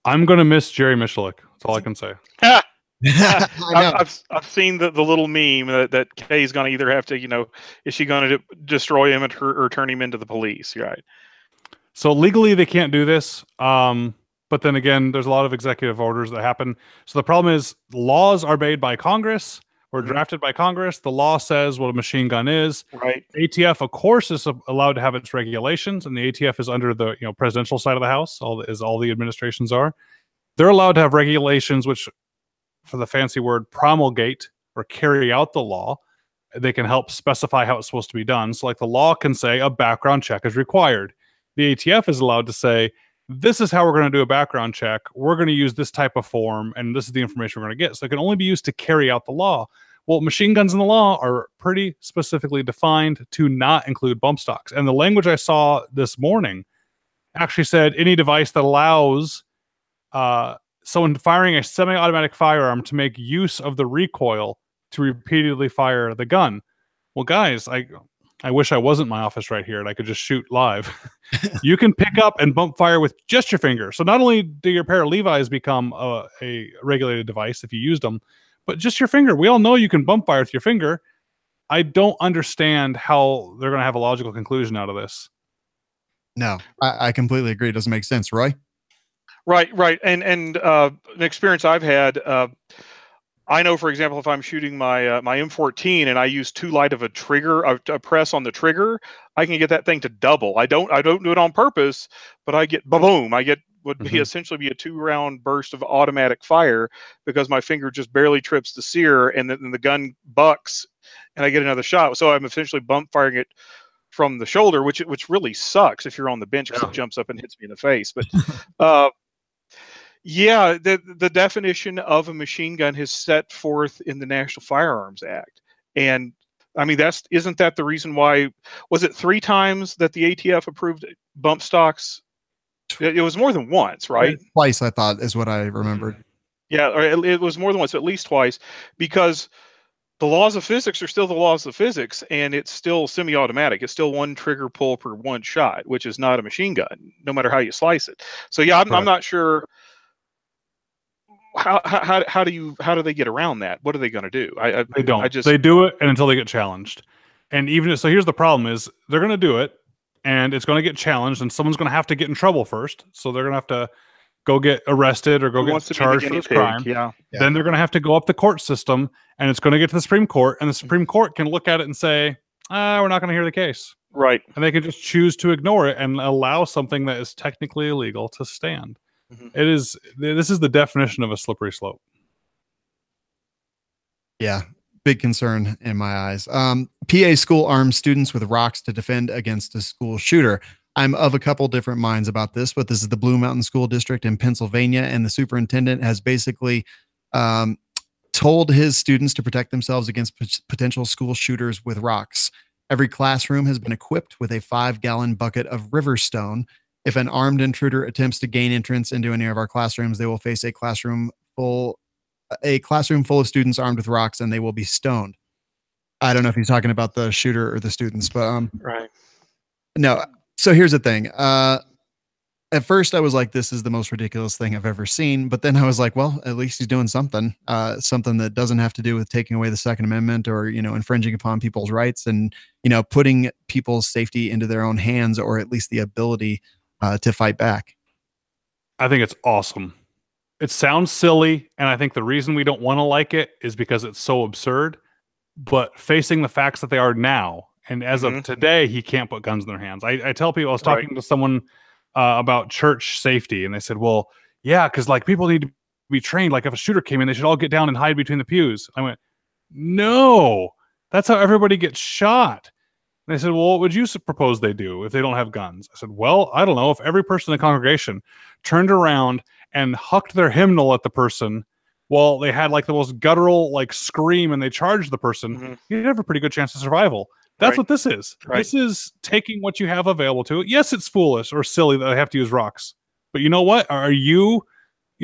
I'm going to miss Jerry Michalik. That's all I can say. I've seen the little meme that Kay's going to either have to, is she going to destroy him or turn him into the police? Right. So legally they can't do this. But then again, there's a lot of executive orders that happen. So the problem is laws are made by Congress or drafted by Congress. The law says what a machine gun is. Right. ATF, of course, is allowed to have its regulations, and the ATF is under the presidential side of the house, all the administrations are. They're allowed to have regulations which, for the fancy word, promulgate or carry out the law. They can help specify how it's supposed to be done. So like the law can say a background check is required. The ATF is allowed to say, this is how we're going to do a background check. We're going to use this type of form, and this is the information we're going to get. So it can only be used to carry out the law. Well, machine guns in the law are pretty specifically defined to not include bump stocks. And the language I saw this morning actually said any device that allows someone firing a semi-automatic firearm to make use of the recoil to repeatedly fire the gun. Well, guys, I wish I wasn't in my office right here and I could just shoot live. You can pick up and bump fire with just your finger. So not only do your pair of Levi's become a regulated device if you used them, but just your finger. We all know you can bump fire with your finger. I don't understand how they're going to have a logical conclusion out of this. No, I completely agree. It doesn't make sense, Roy. Right. And an experience I've had, I know, for example, if I'm shooting my my M14 and I use too light of a trigger, a press on the trigger, I can get that thing to double. I don't do it on purpose, but I get boom. I get would be essentially be a 2-round burst of automatic fire because my finger just barely trips the sear, and then the gun bucks, and I get another shot. So I'm essentially bump firing it from the shoulder, which really sucks if you're on the bench because it jumps up and hits me in the face. But yeah, the definition of a machine gun is set forth in the National Firearms Act. And I mean, isn't that the reason why, was it 3 times that the ATF approved bump stocks? It was more than once, right? Twice, I thought, is what I remembered. Yeah, or it was more than once, at least twice, because the laws of physics are still the laws of physics, and it's still semi-automatic. It's still one trigger pull per one shot, which is not a machine gun, no matter how you slice it. So yeah, I'm not sure. How do they get around that? What are they going to do? They don't. They do it, and until they get challenged. And even so, here's the problem: is they're going to do it, and it's going to get challenged, and someone's going to have to get in trouble first. So they're going to have to go get arrested or go get charged for this crime. Yeah. Then they're going to have to go up the court system, and it's going to get to the Supreme Court, and the Supreme Court can look at it and say, we're not going to hear the case. Right. And they can just choose to ignore it and allow something that is technically illegal to stand. This is the definition of a slippery slope. Yeah. Big concern in my eyes. PA school arms students with rocks to defend against a school shooter. I'm of a couple different minds about this, but this is the Blue Mountain School District in Pennsylvania, and the superintendent has basically told his students to protect themselves against potential school shooters with rocks. Every classroom has been equipped with a 5-gallon bucket of river stone. If an armed intruder attempts to gain entrance into any of our classrooms, they will face a classroom full of students armed with rocks, and they will be stoned. I don't know if he's talking about the shooter or the students, but right. No. So here's the thing. At first I was like, this is the most ridiculous thing I've ever seen. But then I was like, well, at least he's doing something, something that doesn't have to do with taking away the Second Amendment or, infringing upon people's rights and, putting people's safety into their own hands, or at least the ability to fight back. I think it's awesome. It sounds silly. And I think the reason we don't want to like it is because it's so absurd, but facing the facts that they are now, and as of today, he can't put guns in their hands. I tell people, I was talking to someone about church safety, and they said, well, yeah, because like people need to be trained. Like if a shooter came in, they should all get down and hide between the pews. I went, no, that's how everybody gets shot. And they said, well, what would you propose they do if they don't have guns? I said, well, I don't know. If every person in the congregation turned around and hucked their hymnal at the person while they had like the most guttural like scream and they charged the person, you'd have a pretty good chance of survival. That's what this is. Right. This is taking what you have available to it. Yes, it's foolish or silly that they have to use rocks. But you know what? Are you,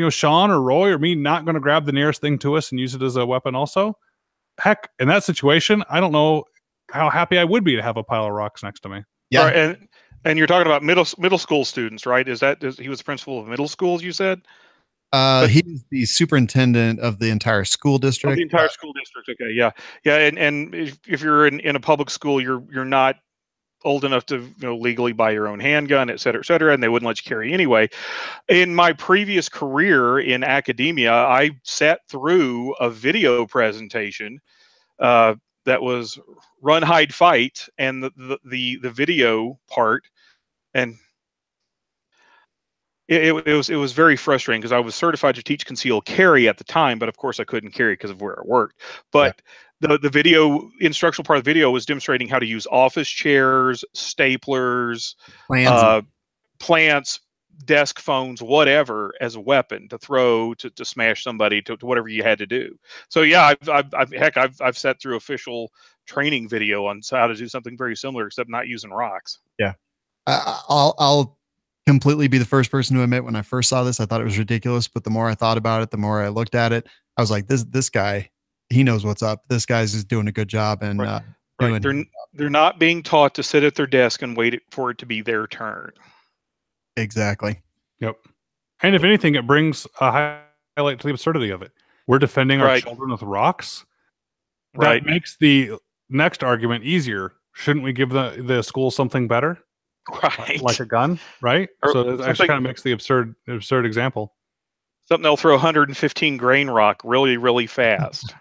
Sean or Roy or me not going to grab the nearest thing to us and use it as a weapon also? Heck, in that situation, I don't know how happy I would be to have a pile of rocks next to me. Yeah. Right, and you're talking about middle school students, right? Is he was the principal of middle schools, you said? He's the superintendent of the entire school district. Of the entire school district. Okay. Yeah. Yeah. And if you're in a public school, you're not old enough to legally buy your own handgun, et cetera, and they wouldn't let you carry anyway. In my previous career in academia, I sat through a video presentation that was run, hide, fight, and the video part, and it was very frustrating because I was certified to teach concealed carry at the time, but of course I couldn't carry because of where I worked. But the video instructional part of the video was demonstrating how to use office chairs, staplers, plants, desk phones, whatever, as a weapon to throw, to smash somebody, to whatever you had to do. So yeah, I've sat through official training video on how to do something very similar, except not using rocks. Yeah. I'll completely be the first person to admit, when I first saw this, I thought it was ridiculous, but the more I thought about it, the more I looked at it, I was like, this guy, he knows what's up. This guy's just doing a good job. And they're not being taught to sit at their desk and wait for it to be their turn. Exactly. Yep. And if anything, it brings a highlight to the absurdity of it. We're defending our children with rocks. That makes the next argument easier. Shouldn't we give the school something better? Right. Like a gun, right? So it actually kind of makes the absurd example. Something they'll throw 115 grain rock really, really fast.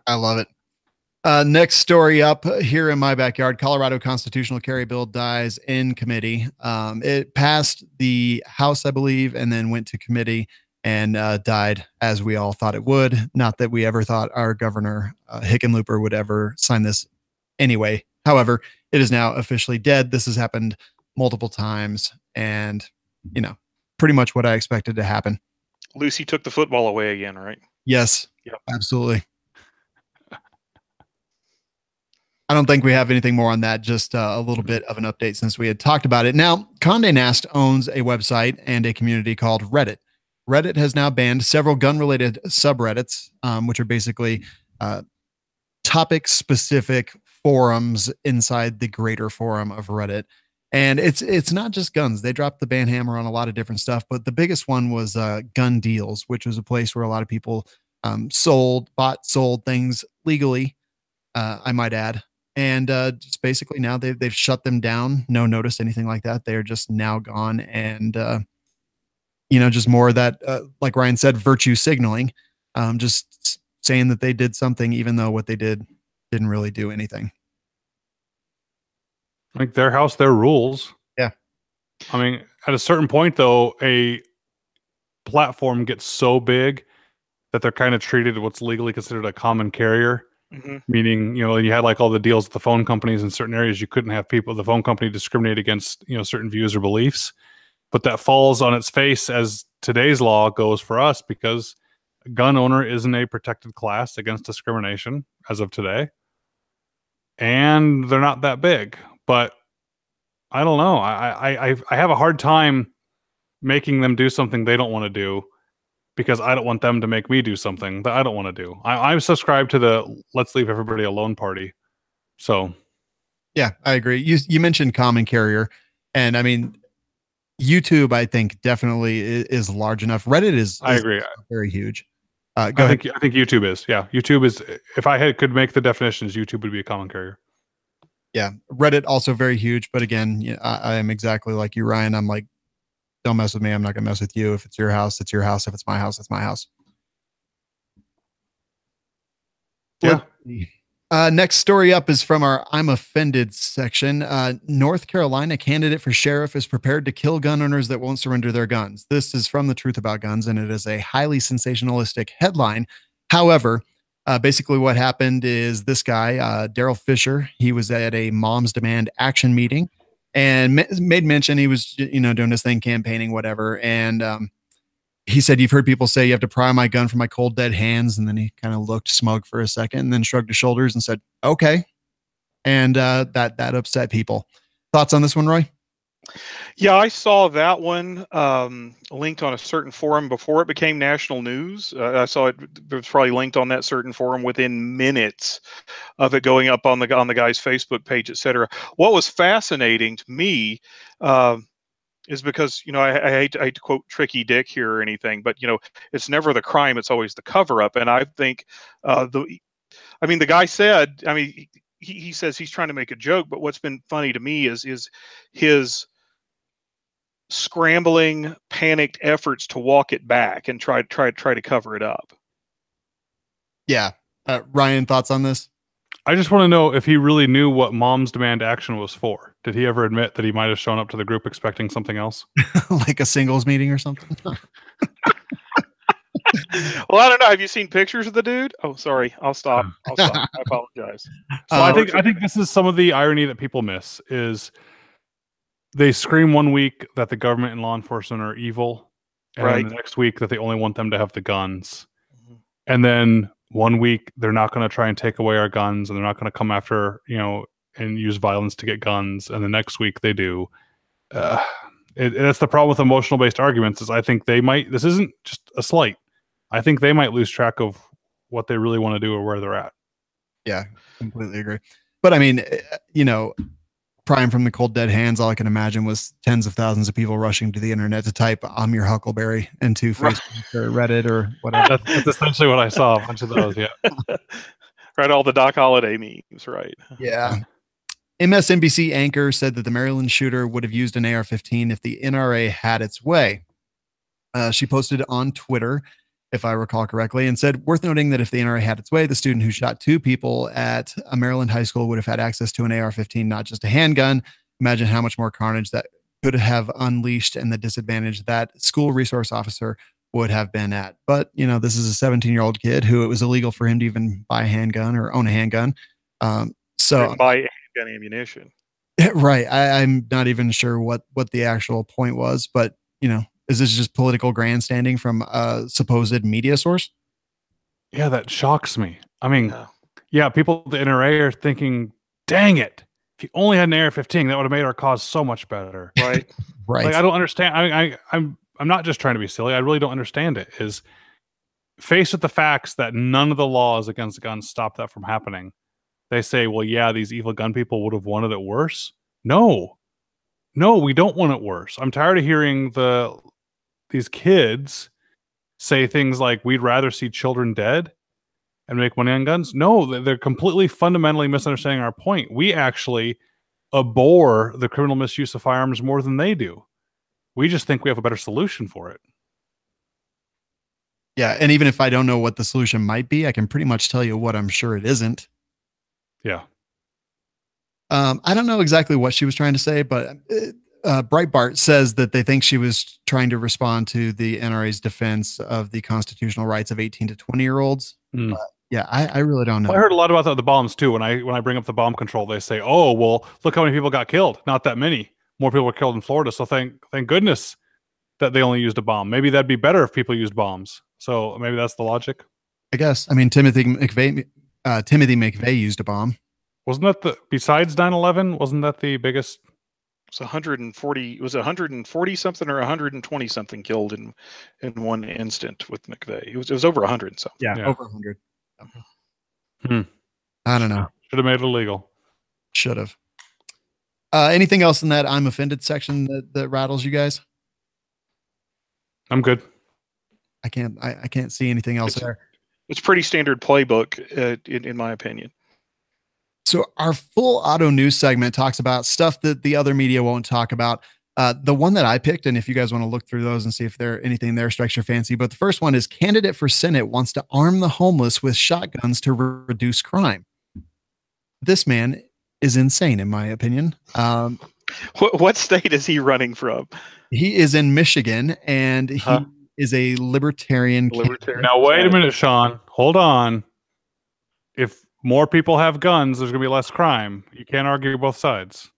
I love it. Next story up here in my backyard, Colorado constitutional carry bill dies in committee. It passed the House, I believe, and then went to committee and died as we all thought it would. Not that we ever thought our governor, Hickenlooper, would ever sign this anyway. However, it is now officially dead. This has happened multiple times, and, pretty much what I expected to happen. Lucy took the football away again, right? Yes, yep. Absolutely. I don't think we have anything more on that, just a little bit of an update since we had talked about it. Now, Condé Nast owns a website and a community called Reddit. Reddit has now banned several gun-related subreddits, which are basically topic-specific forums inside the greater forum of Reddit. And it's not just guns. They dropped the ban hammer on a lot of different stuff, but the biggest one was Gun Deals, which was a place where a lot of people sold things legally, I might add. And just basically now they've shut them down. No notice, anything like that. They're just now gone. And, just more of that, like Ryan said, virtue signaling, just saying that they did something, even though what they didn't really do anything. Like their house, their rules. Yeah. I mean, at a certain point, though, a platform gets so big that they're kind of treated what's legally considered a common carrier. Mm-hmm. Meaning, you had like all the deals with the phone companies in certain areas. You couldn't have the phone company discriminate against, certain views or beliefs. But that falls on its face as today's law goes for us, because a gun owner isn't a protected class against discrimination as of today. And they're not that big. But I don't know. I have a hard time making them do something they don't want to do, because I don't want them to make me do something that I don't want to do. I'm subscribed to the let's leave everybody alone party. So, yeah, I agree. You mentioned common carrier, and I mean, YouTube, I think definitely is large enough. Reddit is I agree, very huge. I think YouTube is. Yeah, YouTube is. If I could make the definitions, YouTube would be a common carrier. Yeah, Reddit also very huge. But again, I am exactly like you, Ryan. I'm like, don't mess with me. I'm not gonna mess with you. If it's your house, it's your house. If it's my house, it's my house. Yeah. Next story up is from our I'm Offended section. North Carolina candidate for sheriff is prepared to kill gun owners that won't surrender their guns. This is from The Truth About Guns, and it is a highly sensationalistic headline. However, basically what happened is this guy, Daryl Fisher, he was at a Moms Demand Action meeting and made mention he was, doing this thing, campaigning, whatever. And he said, "You've heard people say you have to pry my gun from my cold, dead hands." And then he kind of looked smug for a second and then shrugged his shoulders and said, "Okay." And that upset people. Thoughts on this one, Roy? Yeah, I saw that one linked on a certain forum before it became national news. I saw it was probably linked on that certain forum within minutes of it going up on the guy's Facebook page, etc. What was fascinating to me is because, I hate to quote Tricky Dick here or anything, but it's never the crime; it's always the cover up. And I think the guy said, he says he's trying to make a joke, but what's been funny to me is his scrambling, panicked efforts to walk it back and try to cover it up. Yeah. Ryan, thoughts on this? I just want to know if he really knew what Mom's Demand Action was for. Did he ever admit that he might have shown up to the group expecting something else? Like a singles meeting or something? Well, I don't know. Have you seen pictures of the dude? Oh, sorry. I'll stop. I apologize. So I think this is some of the irony that people miss is they scream one week that the government and law enforcement are evil, and then the next week that they only want them to have the guns. And then one week they're not going to try and take away our guns, and they're not going to come after, and use violence to get guns. And the next week they do. That's the problem with emotional based arguments is I think they might, this isn't just a slight. I think they might lose track of what they really want to do or where they're at. Yeah, completely agree. But I mean, prying from the cold dead hands, all I can imagine was tens of thousands of people rushing to the internet to type "I'm your Huckleberry" into Facebook or Reddit or whatever. That's essentially what I saw. A bunch of those, yeah. Right, all the Doc Holliday memes, right? Yeah. MSNBC Anchor said that the Maryland shooter would have used an AR-15 if the NRA had its way. She posted on Twitter, if I recall correctly, and said, worth noting that if the NRA had its way, the student who shot 2 people at a Maryland high school would have had access to an AR-15, not just a handgun. Imagine how much more carnage that could have unleashed and the disadvantage that school resource officer would have been at. But, this is a 17-year-old kid who it was illegal for him to even buy a handgun or own a handgun. So buy handgun ammunition. Right. I'm not even sure what the actual point was, but, is this just political grandstanding from a supposed media source? Yeah, that shocks me. I mean, yeah, people at the NRA are thinking, dang it, if he only had an AR-15, that would have made our cause so much better. Right. Right. Like, I don't understand. I'm not just trying to be silly. I really don't understand it. Is faced with the facts that none of the laws against guns stop that from happening. They say, well, yeah, these evil gun people would have wanted it worse. No, we don't want it worse. I'm tired of hearing these kids say things like, we'd rather see children dead and make money on guns. No, they're completely fundamentally misunderstanding our point. We actually abhor the criminal misuse of firearms more than they do. We just think we have a better solution for it. Yeah, and even if I don't know what the solution might be, I can pretty much tell you what I'm sure it isn't. Yeah. I don't know exactly what she was trying to say, but Breitbart says that they think she was trying to respond to the NRA's defense of the constitutional rights of 18 to 20-year-olds. Yeah, I really don't know. Well, I heard a lot about the bombs too. When I bring up the bomb control, they say, "Oh, well, look how many people got killed. Not that many. More people were killed in Florida. So thank goodness that they only used a bomb. Maybe that'd be better if people used bombs. So maybe that's the logic. I guess. I mean, Timothy McVeigh used a bomb. Wasn't that besides 9/11? Wasn't that the biggest? It was 140. It was 140 something or 120 something killed in one instant with McVeigh. It was over 100 something. Yeah, over 100. I don't know. Should have made it illegal. Should have. Anything else in that I'm offended section that rattles you guys? I'm good. I can't see anything else there. It's pretty standard playbook in my opinion. So our full auto news segment talks about stuff that the other media won't talk about. The one that I picked, and if you guys want to look through those and see if there anything there strikes your fancy, but the first one is candidate for Senate wants to arm the homeless with shotguns to reduce crime. This man is insane, in my opinion. What state is he running from? He is in Michigan, and he is a libertarian. Now, wait a minute, Sean. Hold on. If more people have guns, there's going to be less crime. You can't argue both sides.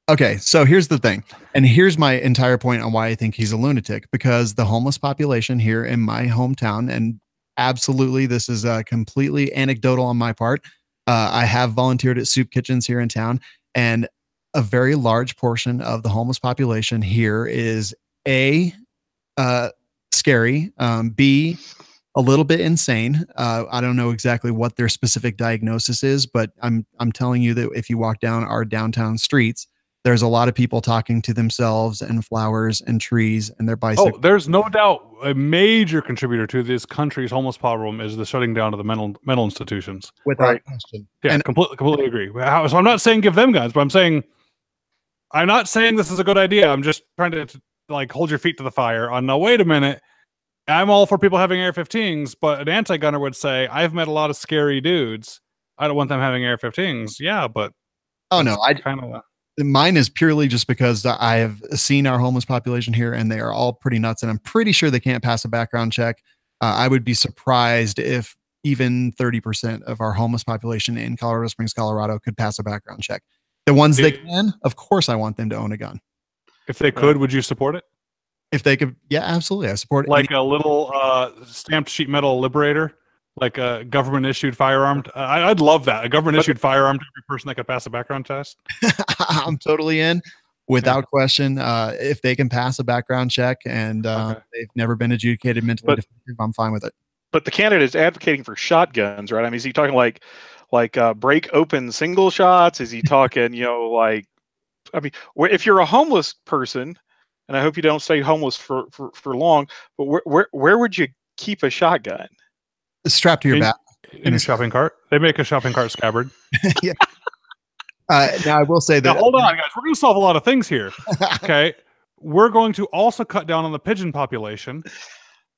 Okay, so here's the thing. And here's my entire point on why I think he's a lunatic, because the homeless population here in my hometown, and absolutely this is completely anecdotal on my part. I have volunteered at soup kitchens here in town, and a very large portion of the homeless population here is A, scary, B, a little bit insane. I don't know exactly what their specific diagnosis is, but I'm telling you that if you walk down our downtown streets, there's a lot of people talking to themselves and flowers and trees and their bicycles. Oh, there's no doubt a major contributor to this country's homeless problem is the shutting down of the mental institutions. Without question. Yeah, and completely agree. So I'm not saying give them guns, but I'm not saying this is a good idea. I'm just trying to like hold your feet to the fire on, no, wait a minute. I'm all for people having AR-15s, but an anti-gunner would say, I've met a lot of scary dudes. I don't want them having AR-15s. Yeah, but oh no, I kind of mine is purely just because I have seen our homeless population here, and they are all pretty nuts, and I'm pretty sure they can't pass a background check. I would be surprised if even 30% of our homeless population in Colorado Springs, Colorado, could pass a background check. The ones that can, of course, I want them to own a gun. If they could, would you support it? If they could, yeah, absolutely. I support it. Like a little stamped sheet metal Liberator, like a government issued firearm. I'd love that. A government issued firearm to every person that could pass a background test. I'm totally in without question. If they can pass a background check and they've never been adjudicated mentally defective, I'm fine with it. But the candidate is advocating for shotguns, right? I mean, is he talking like break open single shots? Is he talking, like, I mean, if you're a homeless person, and I hope you don't stay homeless for long, but where would you keep a shotgun? Strapped to your back. In a shopping cart. They make a shopping cart scabbard. Yeah. Now I will say that. Now, hold on, guys. We're going to solve a lot of things here. Okay. We're going to also cut down on the pigeon population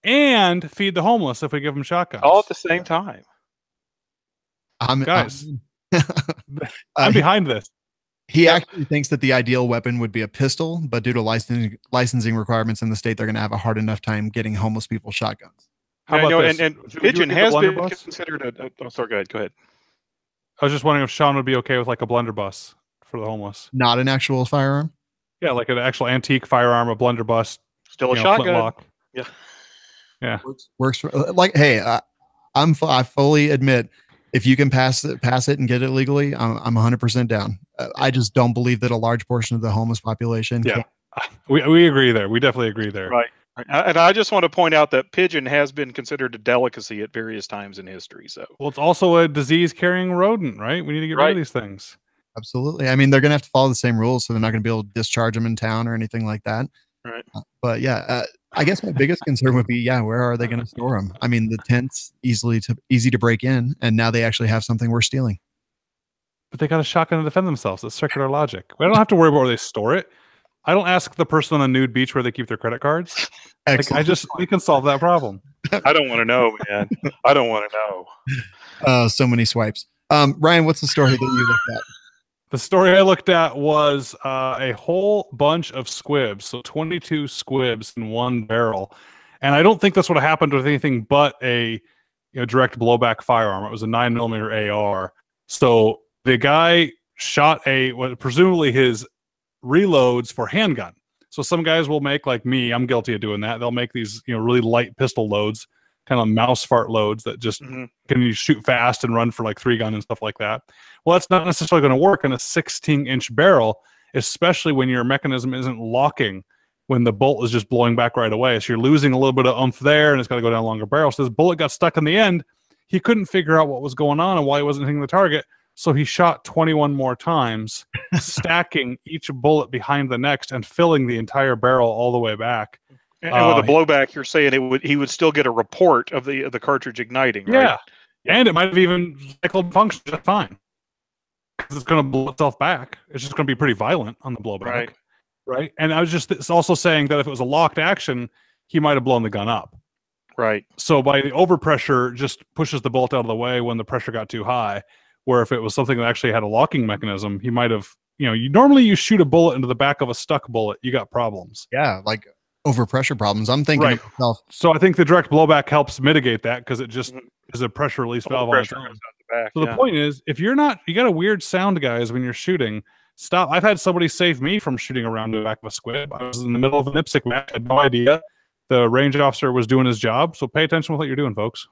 and feed the homeless if we give them shotguns. All at the same time. Guys, I'm behind this. He actually thinks that the ideal weapon would be a pistol, but due to licensing requirements in the state, they're going to have a hard enough time getting homeless people shotguns. How about this? And pigeon has been considered oh, sorry, go ahead. I was just wondering if Sean would be okay with like a blunderbuss for the homeless. Not an actual firearm? Yeah, like an actual antique firearm, a blunderbuss. Still a shotgun. Flintlock. Yeah. Works for, like, hey, I fully admit, if you can pass it and get it legally, I'm 100% down. I just don't believe that a large portion of the homeless population. Yeah, we agree there. We definitely agree there. Right. And I just want to point out that pigeon has been considered a delicacy at various times in history. So, well, it's also a disease-carrying rodent, right? We need to get rid of these things. Absolutely. I mean, they're going to have to follow the same rules, so they're not going to be able to discharge them in town or anything like that. Right. But yeah, I guess my biggest concern would be, where are they going to store them? I mean, the tent's easy to break in, and now they actually have something worth stealing. But they got a shotgun to defend themselves. That's circular logic. We don't have to worry about where they store it. I don't ask the person on a nude beach where they keep their credit cards. We can solve that problem. I don't want to know, man. I don't want to know. So many swipes. Ryan, what's the story that you looked at? The story I looked at was a whole bunch of squibs. So 22 squibs in one barrel. And I don't think that's what happened with anything but a direct blowback firearm. It was a 9mm AR. So the guy shot presumably his reloads for handgun. So some guys will make, like me, I'm guilty of doing that. They'll make these, really light pistol loads, kind of mouse fart loads that just can you shoot fast and run for like 3-gun and stuff like that. Well, that's not necessarily going to work in a 16-inch barrel, especially when your mechanism isn't locking when the bolt is just blowing back right away. So you're losing a little bit of oomph there, and it's got to go down a longer barrel. So this bullet got stuck in the end. He couldn't figure out what was going on and why he wasn't hitting the target. So he shot 21 more times, stacking each bullet behind the next and filling the entire barrel all the way back. And with a blowback, you're saying he would still get a report of the cartridge igniting, right? Yeah, and it might have even cycled function just fine. Because it's going to blow itself back. It's just going to be pretty violent on the blowback. Right? And I was just also saying that if it was a locked action, he might have blown the gun up. Right. So by the overpressure, just pushes the bolt out of the way when the pressure got too high. Where if it was something that actually had a locking mechanism, he might have, normally you shoot a bullet into the back of a stuck bullet, you got problems. Yeah, like overpressure problems. I'm thinking of myself. So I think the direct blowback helps mitigate that because it just is a pressure release valve on its own. So the point is, if you got a weird sound, guys, when you're shooting, stop. I've had somebody save me from shooting around the back of a squib. I was in the middle of an IPSC match, I had no idea. The range officer was doing his job. So pay attention to what you're doing, folks.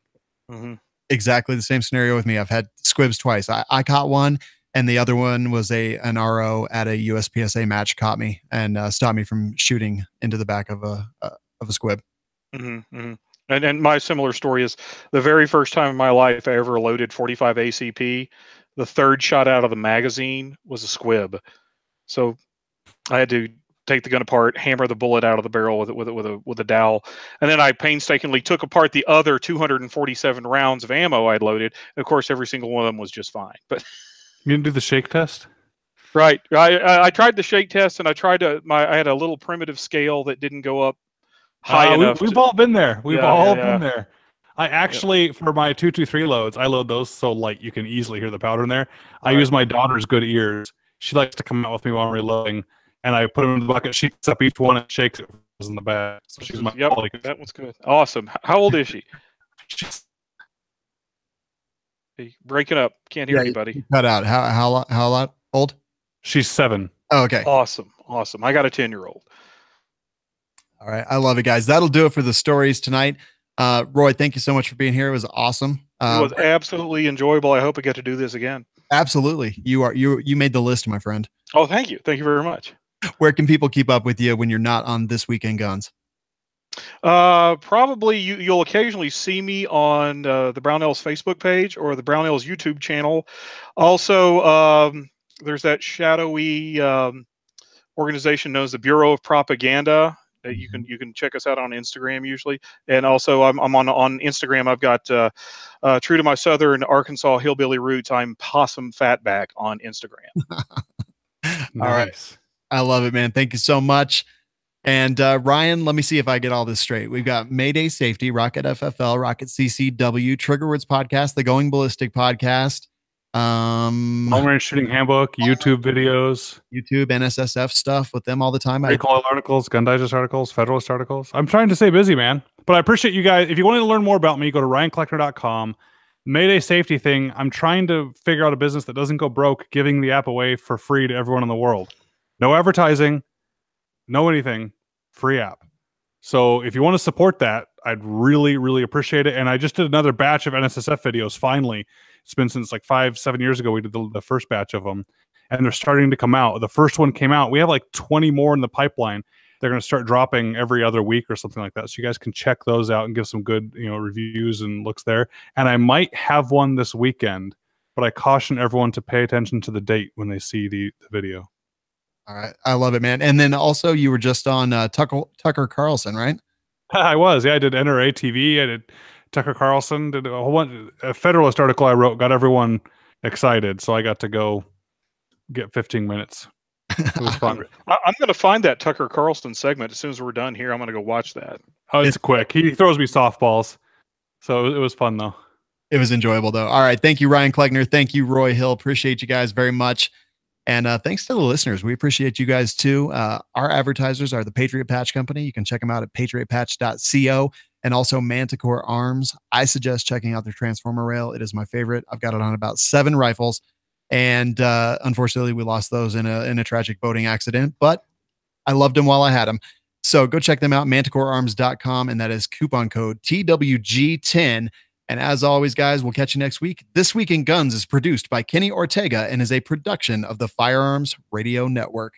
Mm-hmm. Exactly the same scenario with me. I've had squibs twice. I caught one, and the other one was an RO at a USPSA match caught me and stopped me from shooting into the back of a squib. Mm-hmm, mm-hmm. And my similar story is the very first time in my life I ever loaded 45 ACP. The third shot out of the magazine was a squib, so I had to take the gun apart, hammer the bullet out of the barrel with a dowel, and then I painstakingly took apart the other 247 rounds of ammo I'd loaded. And of course, every single one of them was just fine. But you didn't do the shake test, right? I tried the shake test, and I had a little primitive scale that didn't go up high enough. We've all been there. We've all been there. I actually, for my 223 loads, I load those so light you can easily hear the powder in there. I All right. use my daughter's good ears. She likes to come out with me while I'm reloading, and I put them in the bucket. She picks up each one and shakes it in the bag. So she's my Yep, that one's good. Awesome. How old is she? Hey, breaking up. Can't hear anybody. You cut out. How old? She's 7. Oh, okay. Awesome. I got a 10-year-old. All right. I love it, guys. That'll do it for the stories tonight. Roy, thank you so much for being here. It was awesome. It was absolutely enjoyable. I hope I get to do this again. Absolutely. You made the list, my friend. Oh, thank you. Thank you very much. Where can people keep up with you when you're not on This Weekend Guns? Probably you'll occasionally see me on the Brownell's Facebook page or the Brownell's YouTube channel. Also, there's that shadowy organization known as the Bureau of Propaganda. You can check us out on Instagram usually, and also I'm on Instagram. I've got true to my Southern Arkansas hillbilly roots. I'm Possum Fatback on Instagram. Nice. All right, I love it, man. Thank you so much. And Ryan, let me see if I get all this straight. We've got Mayday Safety, Rocket FFL, Rocket CCW, Trigger Words Podcast, the Going Ballistic Podcast, Long Range Shooting Handbook, YouTube videos, YouTube, NSSF stuff with them all the time. Recoil articles, Gun Digest articles, Federalist articles. I'm trying to stay busy, man. But I appreciate you guys. If you want to learn more about me, go to ryancleckner.com. Mayday Safety thing, I'm trying to figure out a business that doesn't go broke, giving the app away for free to everyone in the world. No advertising, no anything, free app. So if you want to support that, I'd really, really appreciate it. And I just did another batch of NSSF videos. Finally, it's been since like 5-7 years ago. We did the first batch of them, and they're starting to come out. The first one came out. We have like 20 more in the pipeline. They're going to start dropping every other week or something like that. So you guys can check those out and give some good, reviews and looks there. And I might have one this weekend, but I caution everyone to pay attention to the date when they see the video. All right. I love it, man. And then also you were just on Tucker Carlson, right? I was. Yeah, I did NRA TV. I did Tucker Carlson. Did a whole bunch. A Federalist article I wrote got everyone excited. So I got to go get 15 minutes. It was fun. I'm going to find that Tucker Carlson segment as soon as we're done here. I'm going to go watch that. Oh, it's quick. He throws me softballs. So it was fun, though. It was enjoyable, though. All right. Thank you, Ryan Cleckner. Thank you, Roy Hill. Appreciate you guys very much. And thanks to the listeners. We appreciate you guys, too. Our advertisers are the Patriot Patch Company. You can check them out at patriotpatch.co, and also Manticore Arms. I suggest checking out their Transformer rail. It is my favorite. I've got it on about 7 rifles. And unfortunately, we lost those in a tragic boating accident, but I loved them while I had them. So go check them out, manticorearms.com, and that is coupon code TWG10. And as always, guys, we'll catch you next week. This Week in Guns is produced by Kenny Ortega and is a production of the Firearms Radio Network.